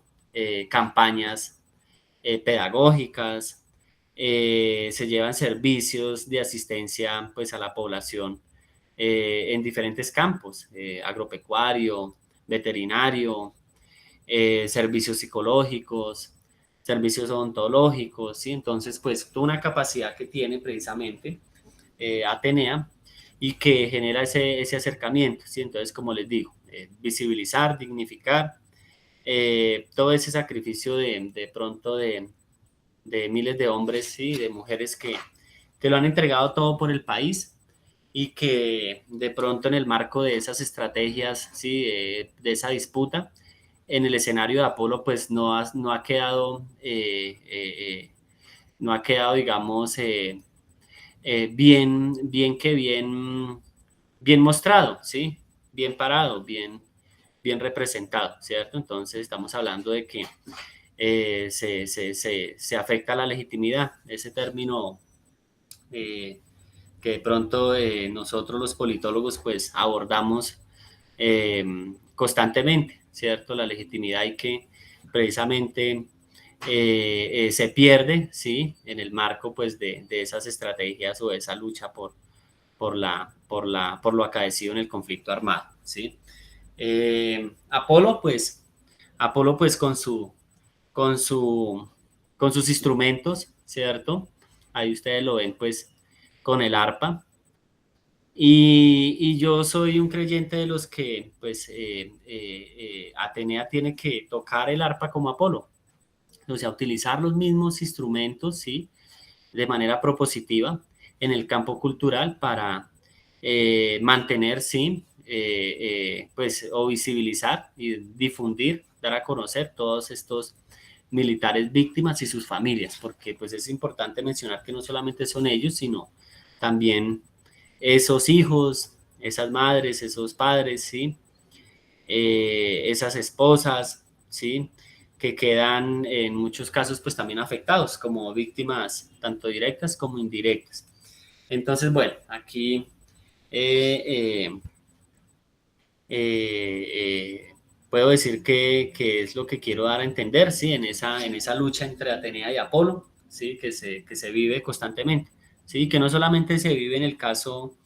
campañas pedagógicas, se llevan servicios de asistencia pues, a la población en diferentes campos, agropecuario, veterinario, servicios psicológicos, servicios odontológicos, ¿sí? Entonces, pues, toda una capacidad que tiene precisamente Atenea y que genera ese acercamiento, ¿sí? Entonces, como les digo, visibilizar, dignificar, todo ese sacrificio de pronto de miles de hombres, ¿sí? De mujeres que lo han entregado todo por el país y que de pronto en el marco de esas estrategias, ¿sí? De esa disputa, en el escenario de Apolo, pues no ha quedado, no ha quedado, digamos, bien mostrado, ¿sí? Bien parado, bien representado, ¿cierto? Entonces estamos hablando de que se afecta la legitimidad, ese término que de pronto nosotros los politólogos pues abordamos constantemente, ¿cierto? La legitimidad y que precisamente se pierde, ¿sí? En el marco pues de esas estrategias o de esa lucha por lo acaecido en el conflicto armado, ¿sí? Apolo pues con su, con sus instrumentos, ¿cierto? Ahí ustedes lo ven pues con el arpa. Y yo soy un creyente de los que pues Atenea tiene que tocar el arpa como Apolo, o sea, utilizar los mismos instrumentos, ¿sí? De manera propositiva en el campo cultural para mantener, sí, pues, o visibilizar y difundir, dar a conocer todos estos militares víctimas y sus familias, porque pues es importante mencionar que no solamente son ellos, sino también esos hijos, esas madres, esos padres, ¿sí? Esas esposas, ¿sí? Que quedan en muchos casos pues también afectados como víctimas tanto directas como indirectas. Entonces, bueno, aquí eh, puedo decir que es lo que quiero dar a entender, ¿sí? En esa lucha entre Atenea y Apolo, ¿sí? Que se vive constantemente, ¿sí? Que no solamente se vive en el caso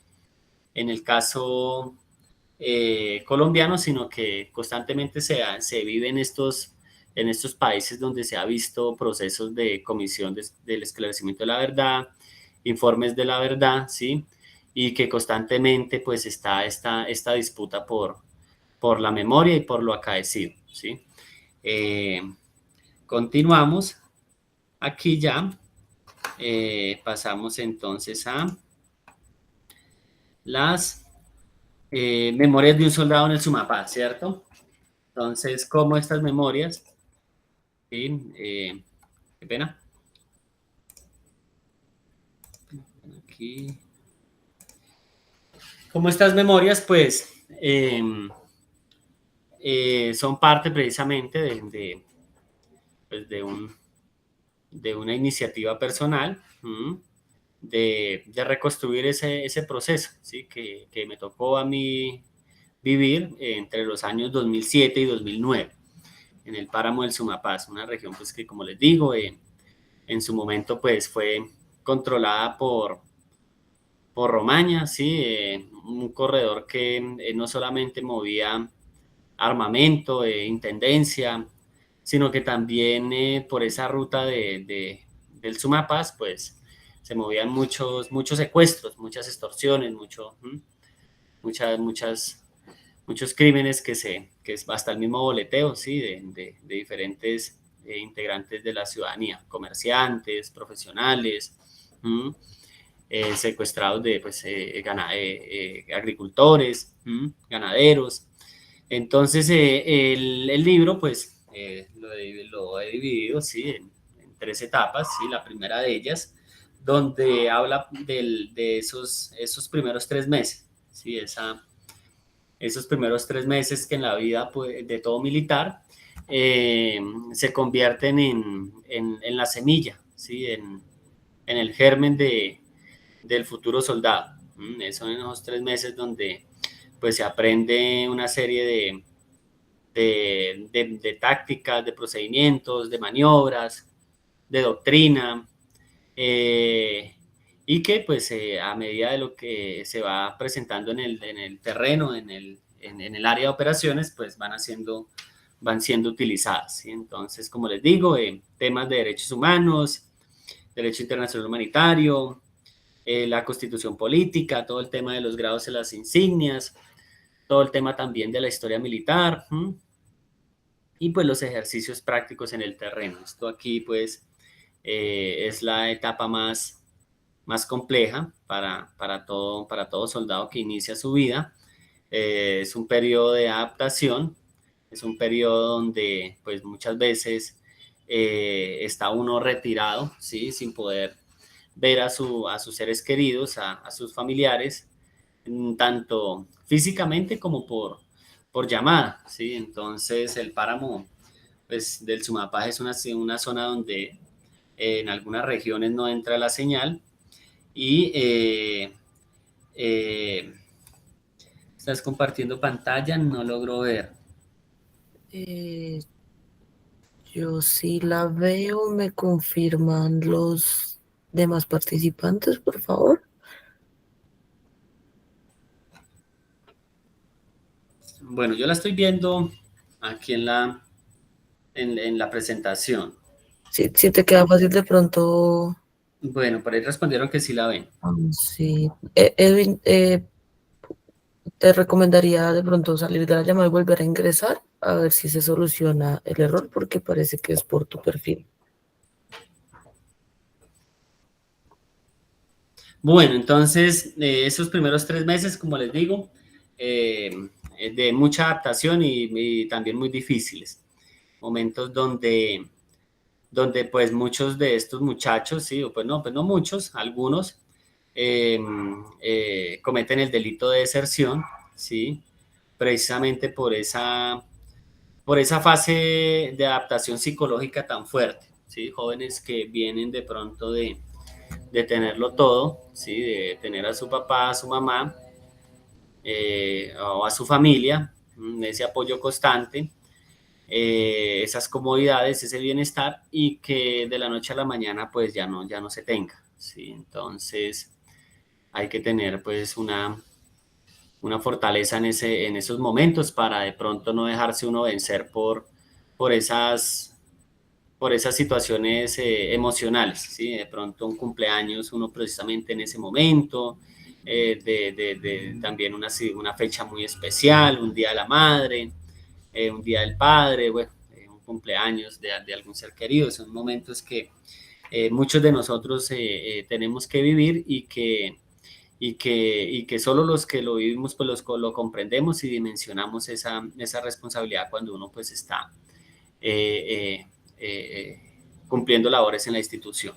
colombiano, sino que constantemente se vive en estos países donde se ha visto procesos de comisión del esclarecimiento de la verdad, informes de la verdad, ¿sí? Y que constantemente pues está esta disputa por la memoria y por lo acaecido, ¿sí? Eh, continuamos aquí ya, pasamos entonces a las memorias de un soldado en el Sumapaz, ¿cierto? Entonces, ¿cómo estas memorias? ¿Sí? Qué pena. Aquí. Como estas memorias, pues, son parte precisamente pues de una iniciativa personal de reconstruir ese proceso, ¿sí? Que me tocó a mí vivir entre los años 2007 y 2009 en el páramo del Sumapaz, una región pues que como les digo, en su momento pues fue controlada por Romaña, ¿sí? Un corredor que no solamente movía armamento, intendencia, sino que también por esa ruta del Sumapaz, pues se movían muchos secuestros, muchas extorsiones, muchos crímenes que es hasta el mismo boleteo, ¿sí? De diferentes integrantes de la ciudadanía, comerciantes, profesionales, secuestrados de pues, agricultores, ganaderos. Entonces, el libro, pues, lo he dividido, ¿sí? En 3 etapas, ¿sí? La primera de ellas, donde habla de esos primeros 3 meses, ¿sí? Esos primeros 3 meses que en la vida pues, de todo militar se convierten en la semilla, ¿sí? En el germen del futuro soldado. Son esos 3 meses donde pues se aprende una serie de tácticas, de procedimientos, de maniobras, de doctrina, y que pues a medida de lo que se va presentando en el terreno, en el área de operaciones, pues van siendo utilizadas, ¿sí? Entonces, como les digo, temas de derechos humanos, derecho internacional humanitario, la constitución política, todo el tema de los grados y las insignias, todo el tema también de la historia militar, y pues los ejercicios prácticos en el terreno. Esto aquí pues es la etapa más compleja para todo soldado que inicia su vida. Es un periodo de adaptación, es un periodo donde pues muchas veces está uno retirado, ¿sí? Sin poder ver a sus seres queridos, a sus familiares, tanto físicamente como por llamada, ¿sí? Entonces el páramo pues, del Sumapaz es una zona donde en algunas regiones no entra la señal y eh, estás compartiendo pantalla, no logro ver. Eh, yo sí la veo, me confirman los demás participantes, por favor. Bueno, yo la estoy viendo aquí en la presentación. Si te queda fácil de pronto, Bueno, por ahí respondieron que sí la ven. sí. Edwin, te recomendaría de pronto salir de la llamada y volver a ingresar a ver si se soluciona el error, porque parece que es por tu perfil. Bueno, entonces esos primeros 3 meses, como les digo, de mucha adaptación y también muy difíciles. Momentos donde pues muchos de estos muchachos, sí, o pues no muchos, algunos eh, cometen el delito de deserción, sí, precisamente por esa fase de adaptación psicológica tan fuerte, sí, jóvenes que vienen de pronto de tenerlo todo, sí, de tener a su papá, a su mamá, o a su familia, ese apoyo constante, esas comodidades, ese bienestar, y que de la noche a la mañana pues ya no se tenga, ¿sí? Entonces hay que tener pues una fortaleza en esos momentos para de pronto no dejarse uno vencer por esas, por esas situaciones emocionales, ¿sí? De pronto un cumpleaños uno precisamente en ese momento, también una fecha muy especial, un día de la madre, un día del padre, bueno, un cumpleaños de algún ser querido. Son momentos que muchos de nosotros tenemos que vivir y que solo los que lo vivimos pues lo comprendemos y dimensionamos esa responsabilidad cuando uno pues está eh, cumpliendo labores en la institución.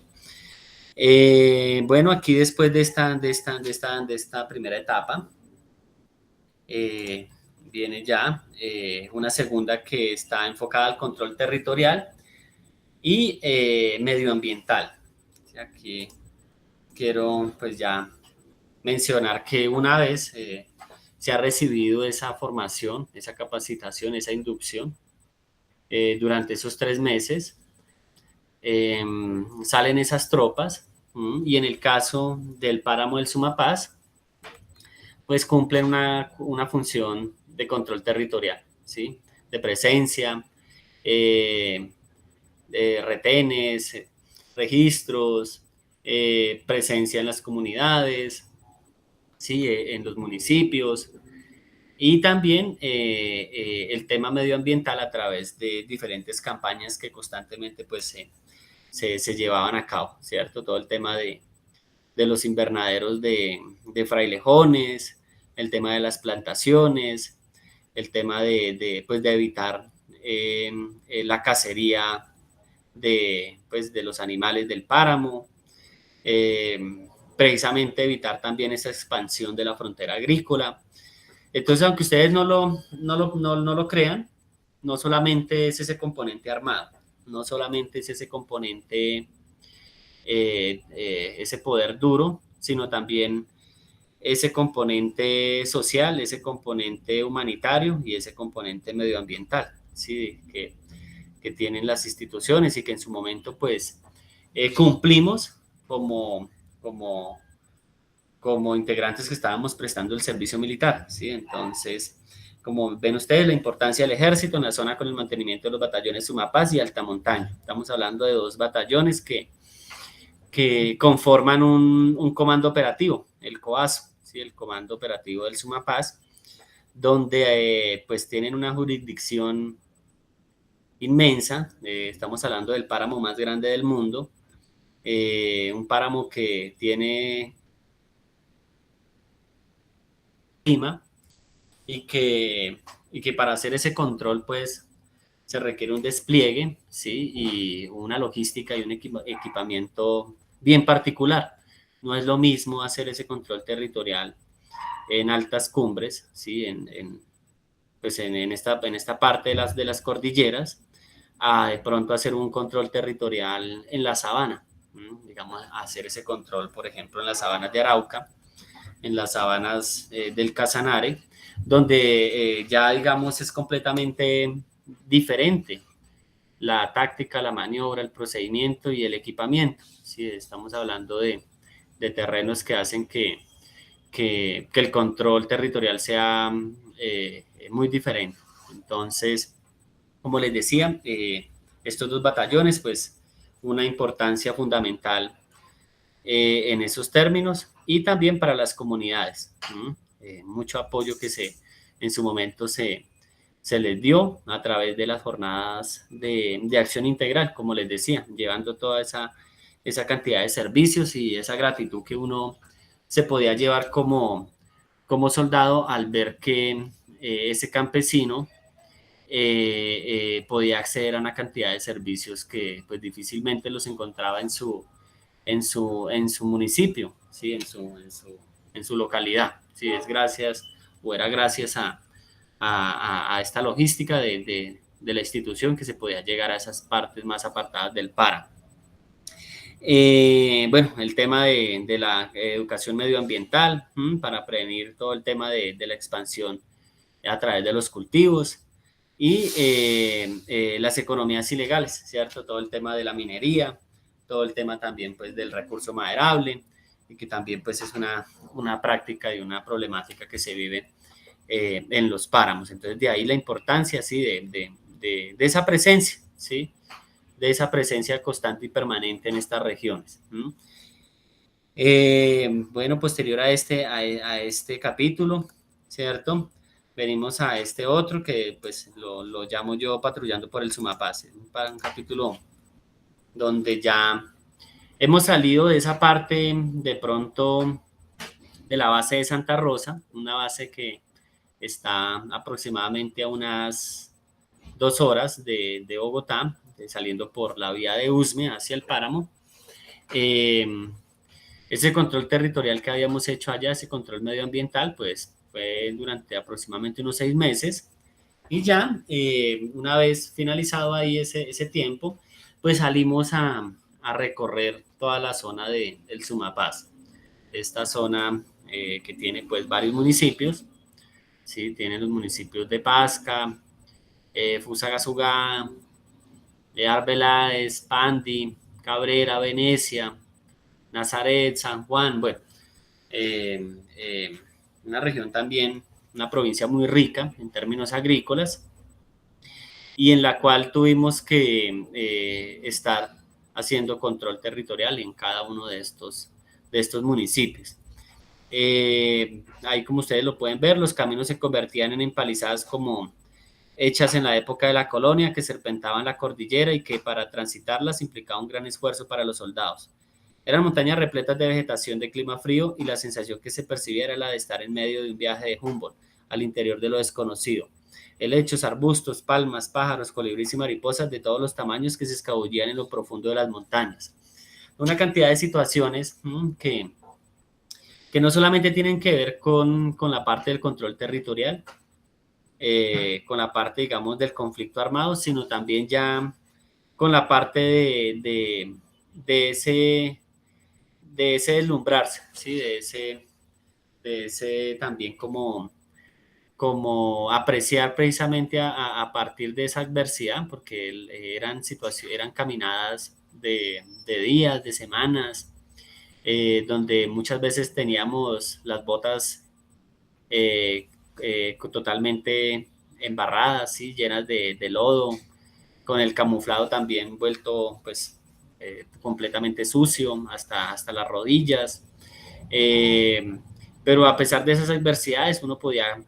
Bueno, aquí después de esta primera etapa, viene ya una segunda que está enfocada al control territorial y medioambiental. Aquí quiero pues ya mencionar que una vez se ha recibido esa formación, esa capacitación, esa inducción, durante esos 3 meses, salen esas tropas y en el caso del páramo del Sumapaz, pues cumplen una función de control territorial, ¿sí? De presencia, eh, de retenes, registros, presencia en las comunidades, ¿sí? En los municipios, y también el tema medioambiental a través de diferentes campañas que constantemente pues, se llevaban a cabo, ¿cierto? Todo el tema de los invernaderos de frailejones, el tema de las plantaciones, el tema pues, de evitar la cacería pues, de los animales del páramo, eh, precisamente evitar también esa expansión de la frontera agrícola. Entonces, aunque ustedes no lo crean, no solamente es ese componente armado, no solamente es ese componente, ese poder duro, sino también ese componente social, ese componente humanitario y ese componente medioambiental, ¿sí? Que tienen las instituciones y que en su momento pues cumplimos como, como, como integrantes que estábamos prestando el servicio militar, ¿sí? Entonces, como ven ustedes, la importancia del ejército en la zona con el mantenimiento de los batallones Sumapaz y Alta Montaña. Estamos hablando de 2 batallones que conforman un comando operativo, el COASO, ¿sí? El Comando Operativo del Sumapaz, donde pues tienen una jurisdicción inmensa. Estamos hablando del páramo más grande del mundo, un páramo que tiene clima y que para hacer ese control pues se requiere un despliegue, ¿sí? Y una logística y un equipamiento bien particular. No es lo mismo hacer ese control territorial en altas cumbres, ¿sí? Pues en esta parte de las cordilleras, a de pronto hacer un control territorial en la sabana, digamos, hacer ese control, por ejemplo, en las sabanas de Arauca, en las sabanas del Casanare, donde ya, digamos, es completamente diferente la táctica, la maniobra, el procedimiento y el equipamiento. ¿Sí? Estamos hablando de terrenos que hacen que el control territorial sea muy diferente. Entonces, como les decía, estos 2 batallones, pues una importancia fundamental en esos términos y también para las comunidades. Mucho apoyo que en su momento se les dio a través de las jornadas de acción integral, como les decía, llevando toda esa cantidad de servicios y esa gratitud que uno se podía llevar como soldado al ver que ese campesino podía acceder a una cantidad de servicios que pues difícilmente los encontraba en su municipio, ¿sí? En su localidad. ¿Sí? Es gracias o era gracias a esta logística de la institución que se podía llegar a esas partes más apartadas del páramo. Bueno, el tema de la educación medioambiental para prevenir todo el tema de la expansión a través de los cultivos y las economías ilegales, ¿cierto? Todo el tema de la minería, todo el tema también pues del recurso maderable y que también pues es una práctica y una problemática que se vive en los páramos. Entonces de ahí la importancia, ¿sí? de esa presencia, ¿sí? De esa presencia constante y permanente en estas regiones. Bueno, posterior a este capítulo, ¿cierto? Venimos a este otro que pues lo llamo yo patrullando por el Sumapaz, un capítulo donde ya hemos salido de esa parte de pronto de la base de Santa Rosa, una base que está aproximadamente a unas 2 horas de Bogotá, saliendo por la vía de Usme hacia el páramo. Ese control territorial que habíamos hecho allá, ese control medioambiental, pues fue durante aproximadamente unos 6 meses. Y ya, una vez finalizado ahí ese tiempo, pues salimos a recorrer toda la zona del Sumapaz. Esta zona que tiene pues varios municipios, ¿sí? Tiene los municipios de Pasca, Fusagasugá, Arbeláez, Pandi, Cabrera, Venecia, Nazaret, San Juan, bueno, una región también, una provincia muy rica en términos agrícolas y en la cual tuvimos que estar haciendo control territorial en cada uno de estos municipios. Ahí como ustedes lo pueden ver, los caminos se convertían en empalizadas como hechas en la época de la colonia que serpentaban la cordillera y que para transitarlas implicaba un gran esfuerzo para los soldados. Eran montañas repletas de vegetación de clima frío y la sensación que se percibía era la de estar en medio de un viaje de Humboldt al interior de lo desconocido. Helechos, arbustos, palmas, pájaros, colibríes y mariposas de todos los tamaños que se escabullían en lo profundo de las montañas. Una cantidad de situaciones que no solamente tienen que ver con la parte del control territorial, con la parte, digamos, del conflicto armado, sino también ya con la parte de ese deslumbrarse, ¿sí? de de ese también como apreciar precisamente a partir de esa adversidad, porque eran situaciones, eran caminadas de días, de semanas, donde muchas veces teníamos las botas totalmente embarradas, ¿sí? Llenas de lodo, con el camuflado también vuelto pues completamente sucio hasta las rodillas. Eh, pero a pesar de esas adversidades, uno podía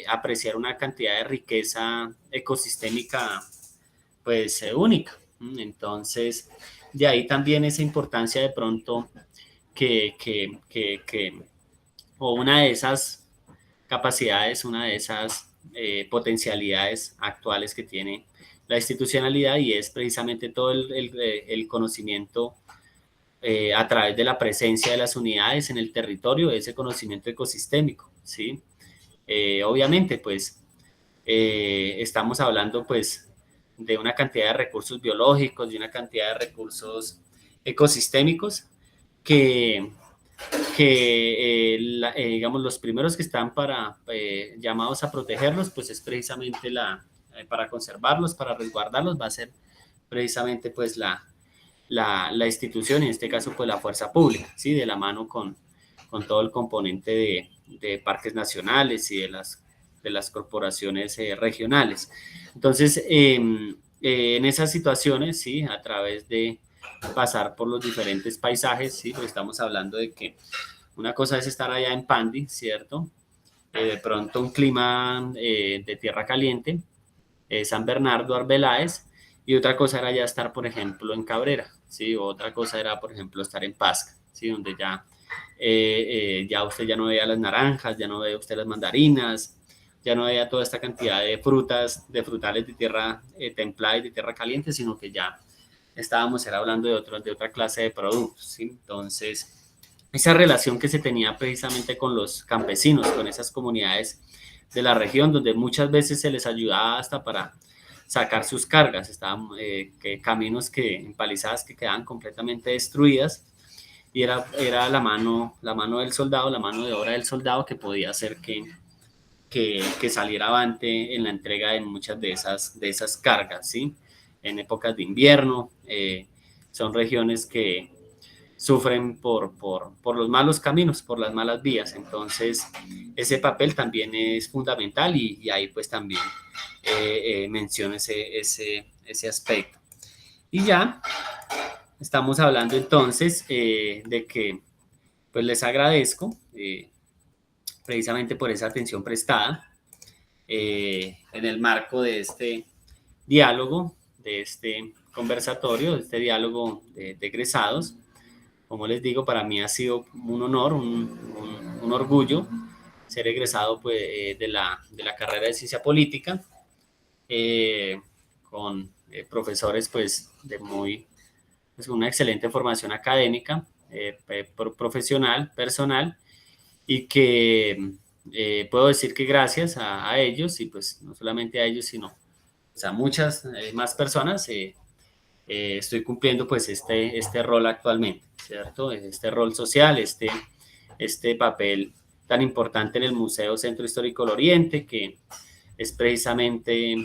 apreciar una cantidad de riqueza ecosistémica pues única. Entonces, de ahí también esa importancia de pronto que o una de esas capacidades, una de esas potencialidades actuales que tiene la institucionalidad y es precisamente todo el conocimiento a través de la presencia de las unidades en el territorio, ese conocimiento ecosistémico, ¿sí? Obviamente, pues, estamos hablando, pues, de una cantidad de recursos biológicos, de una cantidad de recursos ecosistémicos que, digamos, los primeros que están llamados a protegerlos, pues es precisamente para conservarlos, para resguardarlos, va a ser precisamente, pues, la institución, en este caso, pues, la fuerza pública, ¿sí? De la mano con todo el componente de parques nacionales y de las corporaciones regionales. Entonces, en esas situaciones, sí, a través de pasar por los diferentes paisajes, sí, pues estamos hablando de que una cosa es estar allá en Pandi, ¿cierto? De pronto un clima de tierra caliente, San Bernardo, Arbeláez, y otra cosa era ya estar, por ejemplo, en Cabrera, ¿sí? Otra cosa era, por ejemplo, estar en Pasca, ¿sí? Donde ya usted ya no veía las naranjas, ya no veía usted las mandarinas, ya no veía toda esta cantidad de frutas, de frutales de tierra templada y de tierra caliente, sino que ya estábamos hablando de otra clase de productos, ¿sí? Entonces, esa relación que se tenía precisamente con los campesinos, con esas comunidades de la región, donde muchas veces se les ayudaba hasta para sacar sus cargas, estaban caminos empalizadas que quedaban completamente destruidas, y era la mano del soldado, la mano de obra del soldado que podía hacer que saliera avante en la entrega de muchas de esas cargas, ¿sí? En épocas de invierno, son regiones que sufren por los malos caminos, por las malas vías. Entonces, ese papel también es fundamental y ahí pues también menciono ese aspecto. Y ya estamos hablando entonces de que pues les agradezco precisamente por esa atención prestada en el marco de este diálogo, de este conversatorio, de este diálogo de egresados. Como les digo, para mí ha sido un honor, un orgullo ser egresado pues, de la carrera de ciencia política, con profesores pues, pues, una excelente formación académica, profesional, personal, y que puedo decir que gracias a ellos, y pues no solamente a ellos, sino pues, a muchas más personas, estoy cumpliendo pues este rol actualmente, ¿cierto? Este rol social, este papel tan importante en el Museo Centro Histórico del Oriente, que es precisamente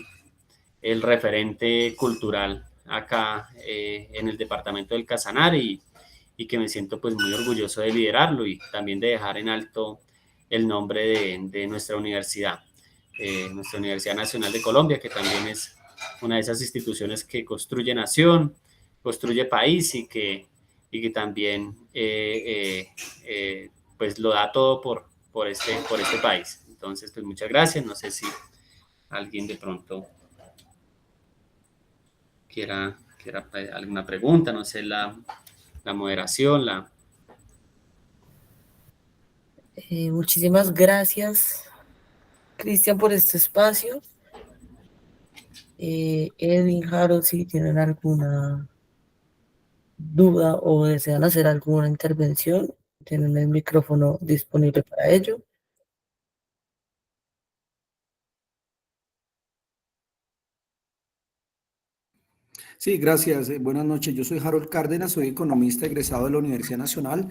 el referente cultural acá en el departamento del Casanare y que me siento pues muy orgulloso de liderarlo y también de dejar en alto el nombre de nuestra Universidad Nacional de Colombia, que también es una de esas instituciones que construye nación, construye país y que también pues lo da todo por este país. Entonces, pues muchas gracias. No sé si alguien de pronto quiera alguna pregunta, no sé, la moderación, Muchísimas gracias, Cristian, por este espacio. Edwin, Harold, si tienen alguna duda o desean hacer alguna intervención, tienen el micrófono disponible para ello. Sí, gracias. Buenas noches. Yo soy Harold Cárdenas, soy economista egresado de la Universidad Nacional.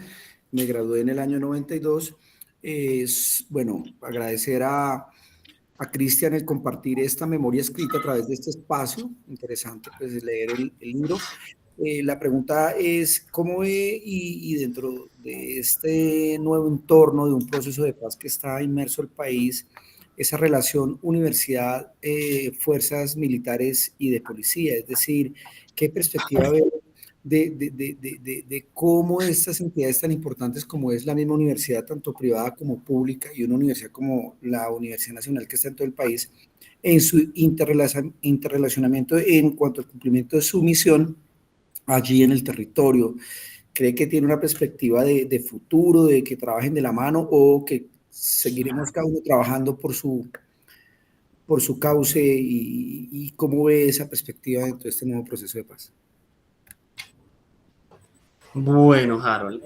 me gradué en el año 92. Bueno, agradecer a Cristian el compartir esta memoria escrita a través de este espacio. Interesante, pues, leer el libro. La pregunta es, ¿cómo ve y dentro de este nuevo entorno de un proceso de paz que está inmerso el país, esa relación universidad, fuerzas militares y de policía? Es decir, ¿qué perspectiva ve de cómo estas entidades tan importantes como es la misma universidad, tanto privada como pública, y una universidad como la Universidad Nacional que está en todo el país, en su interrelacionamiento en cuanto al cumplimiento de su misión allí en el territorio? ¿Cree que tiene una perspectiva de futuro, de que trabajen de la mano, o que seguiremos cada uno trabajando por su cauce, y cómo ve esa perspectiva dentro de este nuevo proceso de paz? Bueno, Harold,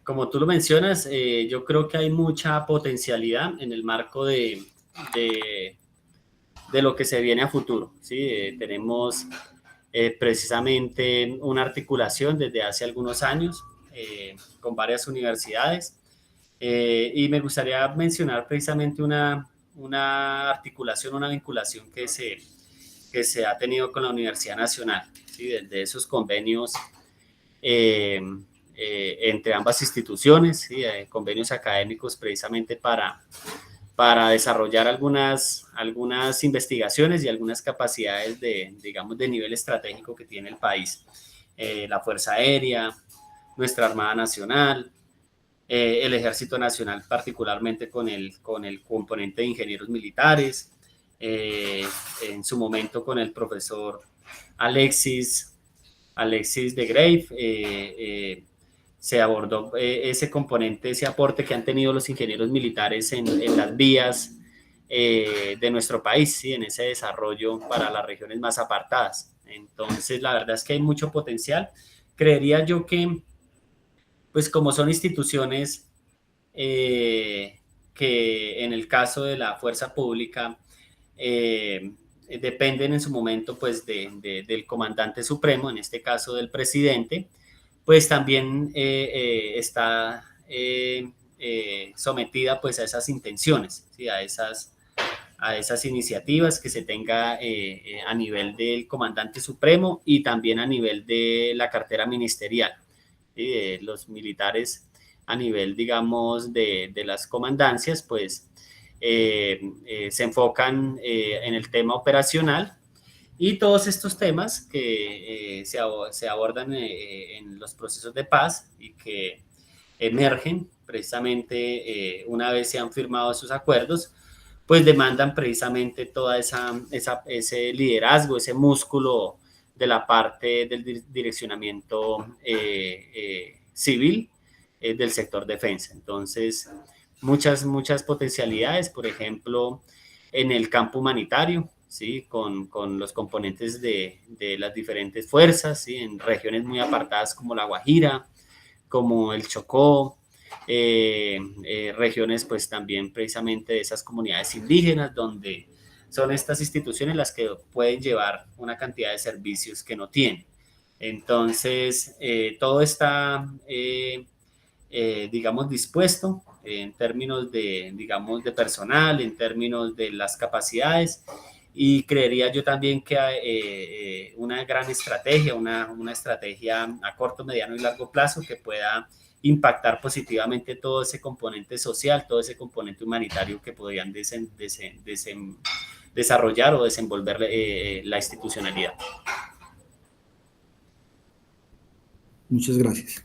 como tú lo mencionas, yo creo que hay mucha potencialidad en el marco de, de lo que se viene a futuro, ¿sí? Tenemos precisamente una articulación desde hace algunos años con varias universidades y me gustaría mencionar precisamente una articulación, una vinculación que se ha tenido con la Universidad Nacional, ¿sí? Desde esos convenios eh, entre ambas instituciones, ¿sí? Convenios académicos precisamente para desarrollar algunas investigaciones y algunas capacidades digamos, de nivel estratégico que tiene el país. La Fuerza Aérea, nuestra Armada Nacional, el Ejército Nacional, particularmente con el componente de ingenieros militares, en su momento con el profesor Alexis de Grave, se abordó ese componente, ese aporte que han tenido los ingenieros militares en las vías de nuestro país, ¿sí? En ese desarrollo para las regiones más apartadas. Entonces, la verdad es que hay mucho potencial. Creería yo que, pues como son instituciones que en el caso de la fuerza pública dependen en su momento pues del comandante supremo, en este caso del presidente, pues también está sometida pues a esas intenciones, ¿sí? A esas iniciativas que se tenga a nivel del comandante supremo y también a nivel de la cartera ministerial, ¿sí? Los militares a nivel, digamos, de las comandancias, pues se enfocan en el tema operacional y todos estos temas que se abordan en los procesos de paz y que emergen precisamente una vez se han firmado esos acuerdos, pues demandan precisamente toda ese liderazgo, ese músculo de la parte del direccionamiento civil del sector defensa. Entonces, muchas potencialidades, por ejemplo, en el campo humanitario, ¿sí? Con los componentes de las diferentes fuerzas, ¿sí? En regiones muy apartadas como La Guajira, como el Chocó, regiones pues también precisamente de esas comunidades indígenas donde son estas instituciones las que pueden llevar una cantidad de servicios que no tienen. Entonces, todo está, digamos, dispuesto en términos digamos, de personal, en términos de las capacidades, y creería yo también que una gran estrategia, una estrategia a corto, mediano y largo plazo que pueda impactar positivamente todo ese componente social, todo ese componente humanitario que podrían desarrollar o desenvolver la institucionalidad. Muchas gracias.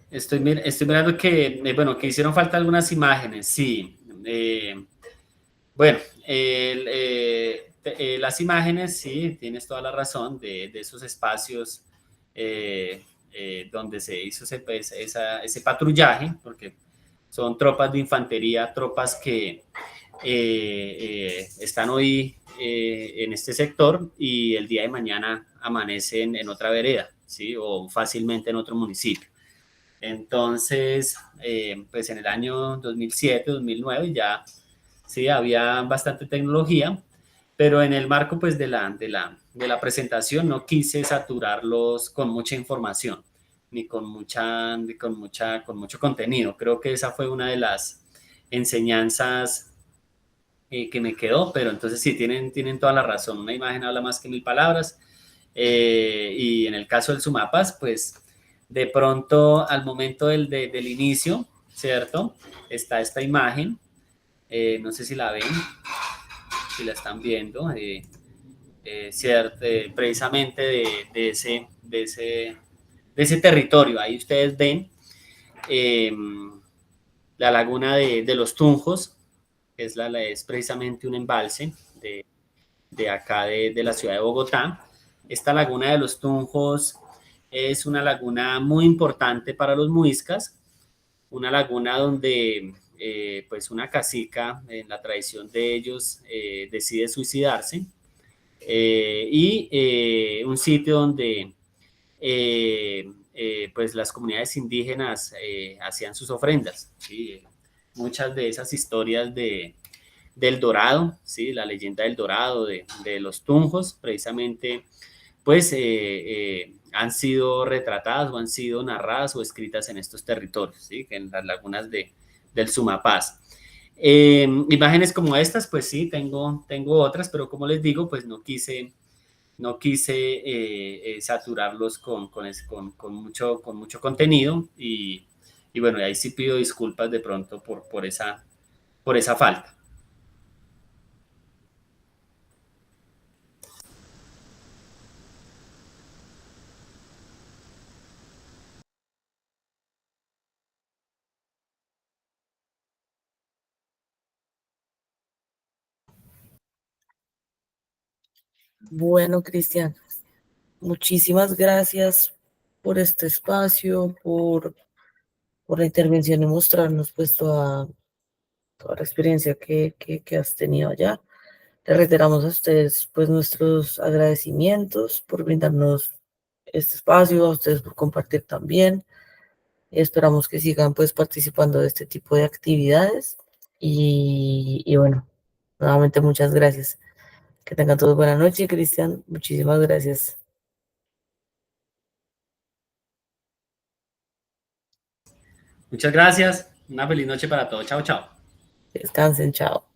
Estoy mirando que, bueno, que hicieron falta algunas imágenes, sí. Bueno, las imágenes, sí, tienes toda la razón, de esos espacios donde se hizo ese patrullaje, porque son tropas de infantería, tropas que están hoy en este sector y el día de mañana amanecen en otra vereda, ¿sí? O fácilmente en otro municipio. Entonces, pues en el año 2007, 2009 ya sí había bastante tecnología, pero en el marco pues de la presentación no quise saturarlos con mucha información ni con mucho contenido. Creo que esa fue una de las enseñanzas que me quedó, pero entonces sí, tienen toda la razón. Una imagen habla más que mil palabras. Y en el caso del Sumapas, pues de pronto al momento del inicio, ¿cierto? Está esta imagen, no sé si la ven, si la están viendo, cierto, precisamente de ese territorio. Ahí ustedes ven eh, la laguna de los Tunjos, que es precisamente un embalse de acá de la ciudad de Bogotá. Esta laguna de los Tunjos es una laguna muy importante para los muiscas, una laguna donde pues una cacica, en la tradición de ellos, decide suicidarse, y un sitio donde pues las comunidades indígenas hacían sus ofrendas, ¿sí? Muchas de esas historias del Dorado, ¿sí? La leyenda del Dorado, de los Tunjos, precisamente, pues han sido retratadas o han sido narradas o escritas en estos territorios, ¿sí? En las lagunas del Sumapaz. Imágenes como estas, pues sí, tengo otras, pero como les digo, pues no quise saturarlos con mucho contenido y bueno, ahí sí pido disculpas de pronto por esa falta. Bueno, Cristian, muchísimas gracias por este espacio, por la intervención y mostrarnos pues toda la experiencia que has tenido allá. Le reiteramos a ustedes pues nuestros agradecimientos por brindarnos este espacio, a ustedes por compartir también. Esperamos que sigan pues participando de este tipo de actividades y bueno, nuevamente muchas gracias. Que tengan todos buena noche, Cristian. Muchísimas gracias. Muchas gracias. Una feliz noche para todos. Chao, chao. Descansen, chao.